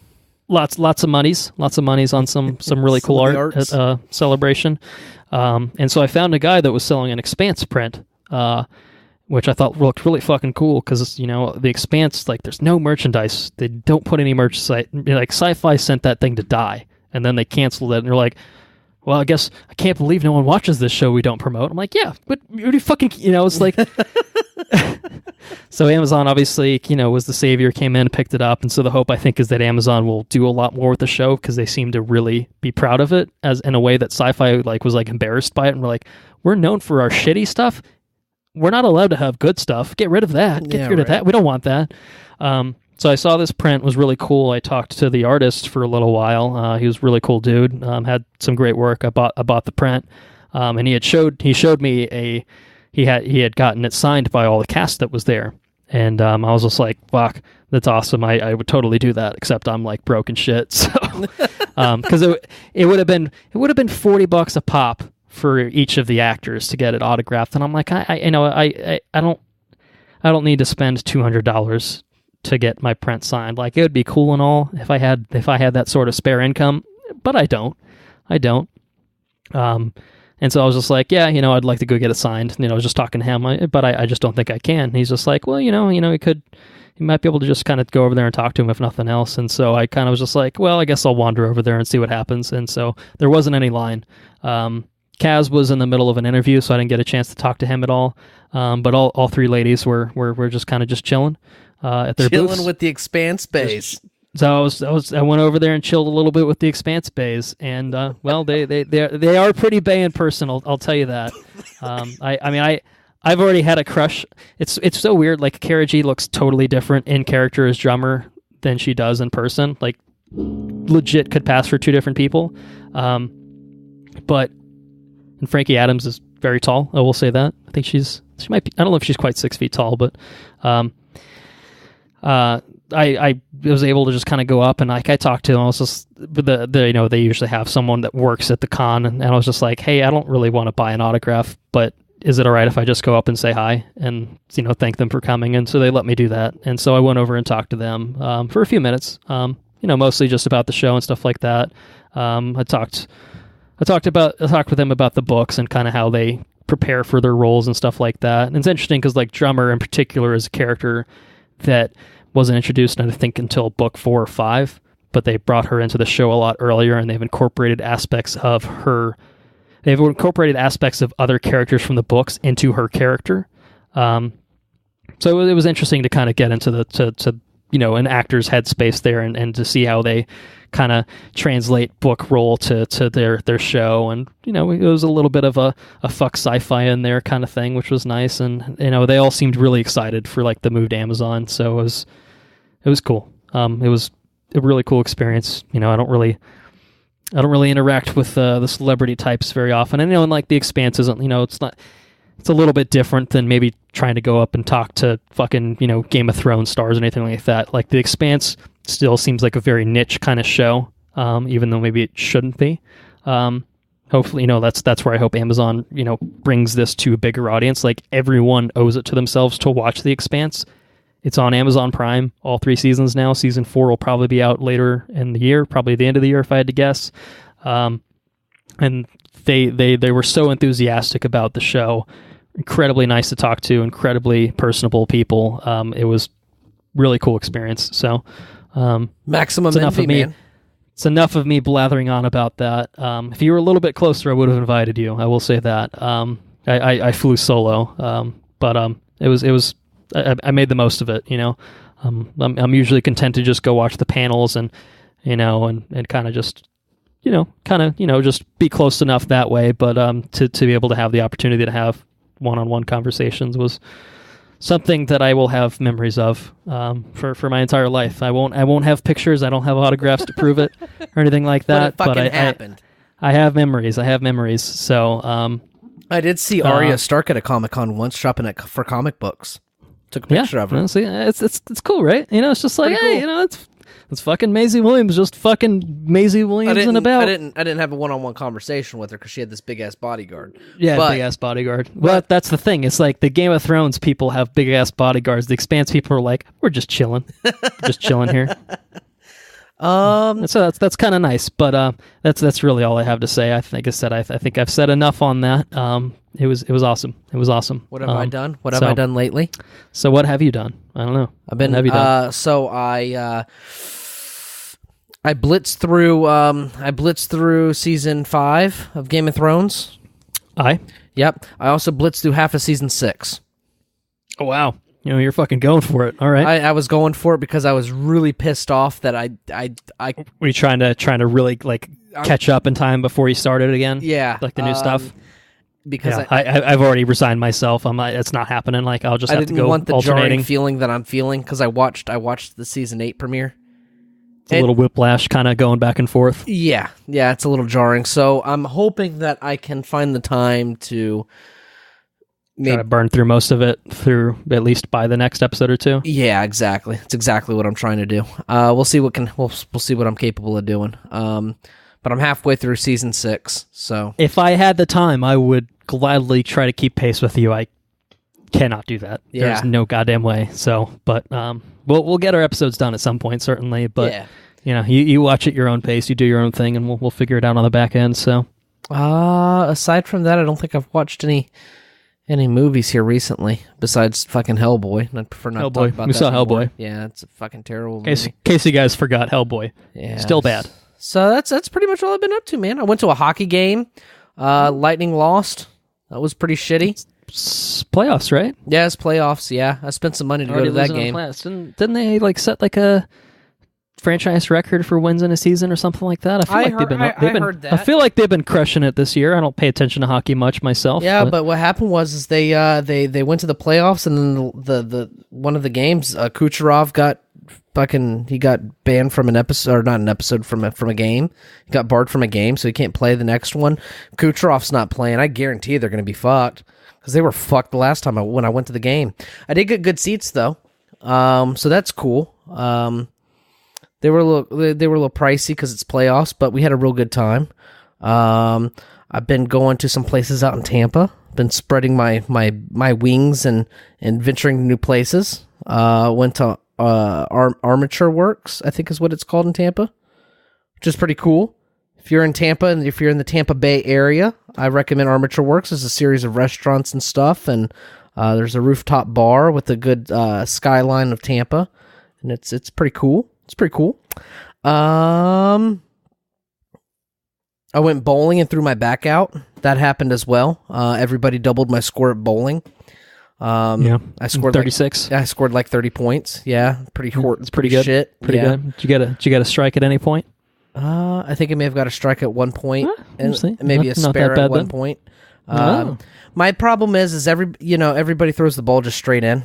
lots of monies on some really cool art at Celebration. And so I found a guy that was selling an Expanse print, which I thought looked really fucking cool because, the Expanse, like, there's no merchandise. They don't put any merch. Like, Sci-Fi sent that thing to die, and then they canceled it, and they're like, well, I guess I can't believe no one watches this show we don't promote. I'm like, yeah, but you fucking, it's like... So Amazon obviously, was the savior, came in, picked it up, and so the hope, I think, is that Amazon will do a lot more with the show because they seem to really be proud of it, as in a way that Sci-Fi was embarrassed by it, and we're like, we're known for our shitty stuff. We're not allowed to have good stuff. Get rid of that. Get rid of that. We don't want that. So I saw this print, was really cool. I talked to the artist for a little while. He was a really cool dude. Had some great work. I bought the print, and he showed me he had gotten it signed by all the cast that was there, and I was just like, fuck, that's awesome. I would totally do that, except I'm like broke and shit. So because it would have been $40 a pop for each of the actors to get it autographed, and I'm like, I don't need to spend $200 to get my print signed. Like, it would be cool and all if I had that sort of spare income, but I don't. And so I was just like, yeah, I'd like to go get it signed. I was just talking to him, but I just don't think I can. And he's just like, well, he might be able to just kind of go over there and talk to him if nothing else. And so I kind of was just like, well, I guess I'll wander over there and see what happens. And so there wasn't any line. Kaz was in the middle of an interview, so I didn't get a chance to talk to him at all. But all three ladies were just kind of just chilling at their booths.
Chilling with the Expanse bays.
So I went over there and chilled a little bit with the Expanse bays, and well, they are pretty bay in person. I'll tell you that. I've already had a crush. It's so weird. Like, Kara G looks totally different in character as drummer than she does in person. Like, legit could pass for two different people. But and Frankie Adams is very tall. I will say that. I think she might be. I don't know if she's quite 6 feet tall, but I was able to just kind of go up and I talked to them. I was just, they usually have someone that works at the con, and I was just like, hey, I don't really want to buy an autograph, but is it all right if I just go up and say hi and, thank them for coming? And so they let me do that. And so I went over and talked to them for a few minutes, mostly just about the show and stuff like that. I talked with them about the books and kind of how they prepare for their roles and stuff like that. And it's interesting because like Drummer in particular is a character that wasn't introduced, I think, until book 4 or 5, but they brought her into the show a lot earlier, and they've incorporated aspects of her. They've incorporated aspects of other characters from the books into her character. So it was interesting to kind of get into an actor's headspace there and to see how they kind of translate book role to their show. And, it was a little bit of a fuck sci-fi in there kind of thing, which was nice. And, they all seemed really excited for like the move to Amazon. So it was cool. It was a really cool experience. I don't really interact with the celebrity types very often. And, and like The Expanse isn't, it's a little bit different than maybe trying to go up and talk to fucking, Game of Thrones stars or anything like that. Like The Expanse still seems like a very niche kind of show, even though maybe it shouldn't be. Hopefully, that's where I hope Amazon, brings this to a bigger audience. Like everyone owes it to themselves to watch The Expanse. It's on Amazon Prime, all 3 seasons now. Season 4 will probably be out later in the year, probably the end of the year if I had to guess. And they were so enthusiastic about the show. Incredibly nice to talk to, incredibly personable people. It was really cool experience. So
maximum envy, man.
It's enough of me blathering on about that. If you were a little bit closer, I would have invited you. I will say that. I flew solo, but it was. I made the most of it. I'm usually content to just go watch the panels and and kind of just just be close enough that way. But to be able to have the opportunity to have one-on-one conversations was something that I will have memories of for my entire life. I won't have pictures. I don't have autographs to prove it or anything like that.
But it happened.
I have memories. So
I did see Arya Stark at a Comic-Con once shopping for comic books. Took a picture of her.
See, it's cool, right? It's just like, hey, cool. It's fucking Maisie Williams, just fucking Maisie Williams and about.
I didn't have a one-on-one conversation with her because she had this big-ass bodyguard.
Yeah, big-ass bodyguard. Well, that's the thing. It's like the Game of Thrones people have big-ass bodyguards. The Expanse people are like, we're just chilling. Just chilling here. So that's kind of nice, but that's really all I have to say. I think I've said enough on that. It was awesome. It was awesome.
What have I done? What have I done lately?
So what have you done? I don't know.
What have you done? So I blitzed through season 5 of Game of Thrones. Yep. I also blitzed through half of season 6.
Oh wow. You're fucking going for it. All right.
I was going for it because I was really pissed off that I
were you trying to really like catch up in time before you started again?
Yeah.
Like the new stuff?
Because
I've already resigned myself. I'm like, it's not happening. Like I'll just have to go
want the
alternating.
Jarring feeling that I'm feeling because I watched the season 8 premiere.
It's a little whiplash kind of going back and forth.
Yeah, it's a little jarring. So I'm hoping that I can find the time to
try to burn through most of it through at least by the next episode or 2.
Yeah, exactly. It's exactly what I'm trying to do. We'll see what I'm capable of doing. But I'm halfway through season 6. So
if I had the time, I would gladly try to keep pace with you. I cannot do that. Yeah. There's no goddamn way. So, but we'll get our episodes done at some point, certainly. But you watch at your own pace, you do your own thing, and we'll figure it out on the back end. So,
aside from that, I don't think I've watched any movies here recently besides fucking Hellboy. I prefer not to talk about that.
We saw
anymore.
Hellboy.
Yeah, it's a fucking terrible movie.
In case you guys forgot, Hellboy. Yeah, still bad.
So that's pretty much all I've been up to, man. I went to a hockey game. Lightning lost. That was pretty shitty.
It's playoffs, right?
Yeah, it's playoffs. Yeah, I spent some money to go to that game.
Didn't they like set like a franchise record for wins in a season or something like that? I heard that. I feel like they've been crushing it this year. I don't pay attention to hockay much myself.
Yeah, but what happened was they went to the playoffs, and then the one of the games, Kucherov got banned from an episode, or not an episode, from a game. He got barred from a game, so he can't play the next one. Kucherov's not playing. I guarantee they're going to be fucked because they were fucked the last time when I went to the game. I did get good seats though, so that's cool. They were a little pricey because it's playoffs, but we had a real good time. I've been going to some places out in Tampa Been spreading my wings and venturing to new places. Went to Armature Works, I think is what it's called in Tampa, which is pretty cool. If you're in Tampa and if you're in the Tampa Bay area, I recommend Armature Works. It's a series of restaurants and stuff, and there's a rooftop bar with a good skyline of Tampa, and it's pretty cool. It's pretty cool. I went bowling and threw my back out. That happened as well. Everybody doubled my score at bowling. I scored
36.
I scored like 30 points. Yeah,
it's pretty good.
Shit.
Pretty good. Did you get a strike at any point?
I think I may have got a strike at one point, and maybe a
not
spare
that bad
at one
then.
point. My problem is everybody throws the ball just straight in,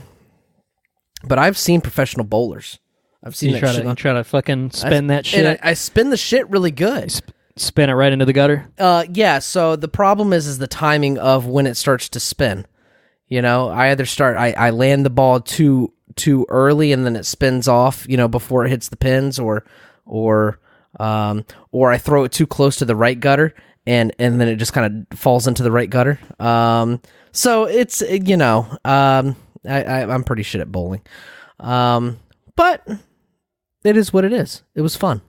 but I've seen professional bowlers. I've seen
you try to fucking spin that shit.
And I spin the shit really good.
Spin it right into the gutter.
Yeah. So the problem is the timing of when it starts to spin. I either I land the ball too early and then it spins off. Before it hits the pins, or I throw it too close to the right gutter, and then it just kind of falls into the right gutter. So it's I'm pretty shit at bowling, but it is what it is. It was fun.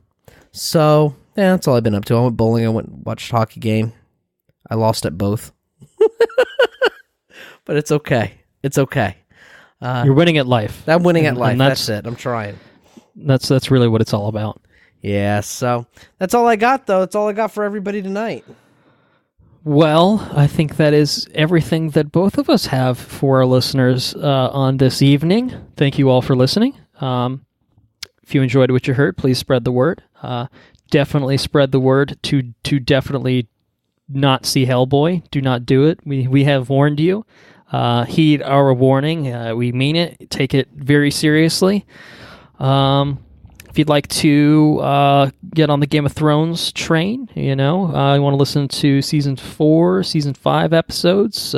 So yeah, that's all I've been up to. I went bowling. I went and watched a hockey game. I lost at both, but it's okay. It's okay.
You're winning at life.
I'm winning at life. That's it. I'm trying.
That's really what it's all about.
Yeah, so that's all I got, though. That's all I got for everybody tonight.
Well, I think that is everything that both of us have for our listeners on this evening. Thank you all for listening. If you enjoyed what you heard, please spread the word. Definitely spread the word to definitely not see Hellboy. Do not do it. We have warned you. Heed our warning. We mean it. Take it very seriously. If you'd like to get on the Game of Thrones train, you want to listen to Season 4, Season 5 episodes,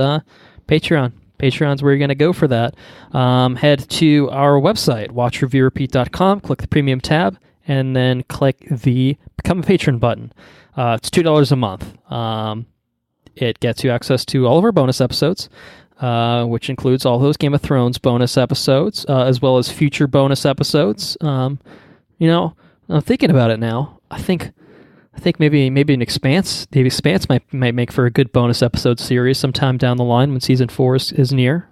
Patreon. Patreon's where you're going to go for that. Head to our website, watchreviewrepeat.com, click the Premium tab, and then click the Become a Patron button. It's $2 a month. It gets you access to all of our bonus episodes, which includes all those Game of Thrones bonus episodes, as well as future bonus episodes. I'm thinking about it now. I think maybe an Expanse. Maybe Expanse might make for a good bonus episode series sometime down the line when season 4 is near.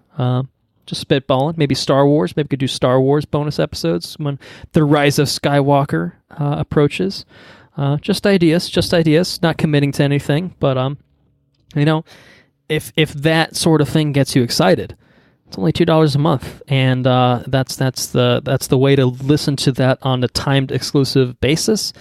Just spitballing. Maybe Star Wars. Maybe we could do Star Wars bonus episodes when the Rise of Skywalker approaches. Just ideas. Not committing to anything, but if that sort of thing gets you excited, it's only $2 a month, and that's the way to listen to that on a timed exclusive basis.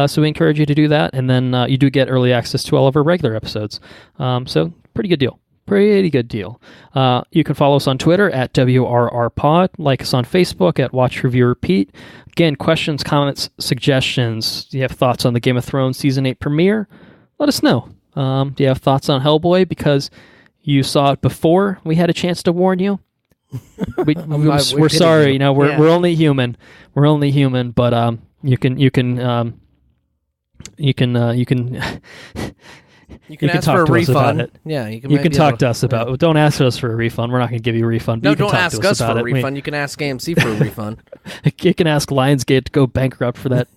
So we encourage you to do that, and then you do get early access to all of our regular episodes. So pretty good deal. You can follow us on Twitter at WRRPod, like us on Facebook at Watch Review Repeat. Again, questions, comments, suggestions. Do you have thoughts on the Game of Thrones Season 8 premiere? Let us know. Do you have thoughts on Hellboy because you saw it before we had a chance to warn you? We're sorry, we're only human. We're only human, but you can
ask
talk
for a
to us about
refund.
it.
Yeah,
you can talk to us about it. Don't ask us for a refund. We're not going to give you a refund.
No,
you can
don't ask us for a refund. You can ask AMC for a refund.
You can ask Lionsgate to go bankrupt for that.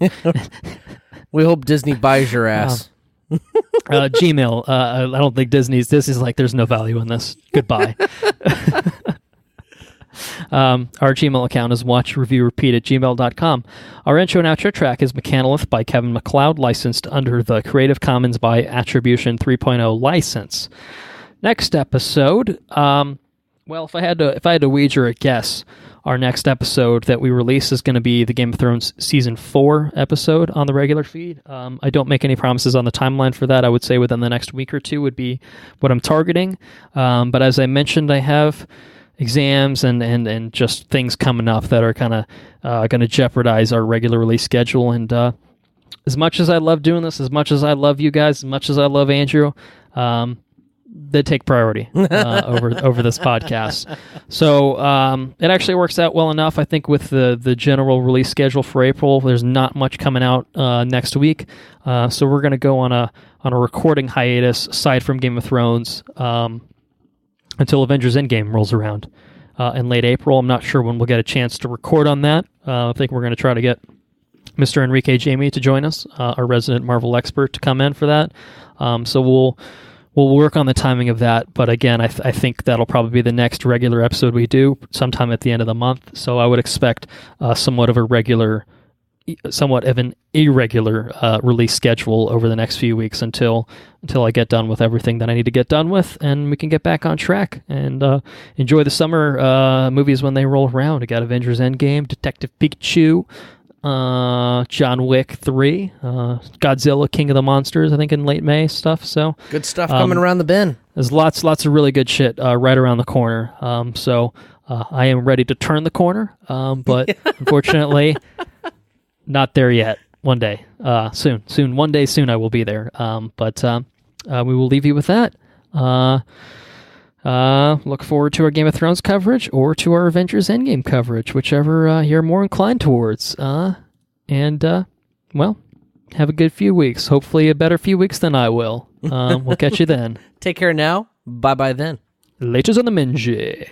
We hope Disney buys your ass.
Gmail. I don't think Disney's. This is like there's no value in this. Goodbye. Our Gmail account is watchreviewrepeat@gmail.com. Our intro and outro track is Mechanolith by Kevin MacLeod, licensed under the Creative Commons by Attribution 3.0 license. Next episode, if I had to wager a guess, our next episode that we release is going to be the Game of Thrones Season 4 episode on the regular feed. I don't make any promises on the timeline for that. I would say within the next week or two would be what I'm targeting. But as I mentioned, I have exams and just things coming up that are kind of going to jeopardize our regular release schedule. And as much as I love doing this, as much as I love you guys, as much as I love Andrew, they take priority over this podcast. So it actually works out well enough, I think, with the general release schedule for April. There's not much coming out next week, so we're going to go on a recording hiatus aside from Game of Thrones. until Avengers Endgame rolls around in late April. I'm not sure when we'll get a chance to record on that. I think we're going to try to get Mr. Enrique Jamie to join us, our resident Marvel expert, to come in for that. So we'll work on the timing of that. But again, I think that'll probably be the next regular episode we do sometime at the end of the month. So I would expect somewhat of an irregular release schedule over the next few weeks until I get done with everything that I need to get done with, and we can get back on track and enjoy the summer movies when they roll around. We got Avengers Endgame, Detective Pikachu, John Wick 3, Godzilla King of the Monsters, I think in late May stuff. So
good stuff coming around the bend.
There's lots of really good shit right around the corner. So I am ready to turn the corner, but unfortunately, not there yet. One day, soon. One day soon, I will be there. But we will leave you with that. Look forward to our Game of Thrones coverage or to our Avengers Endgame coverage, whichever you're more inclined towards. And have a good few weeks. Hopefully a better few weeks than I will. We'll catch you then.
Take care now. Bye-bye then.
Laters on the Minji.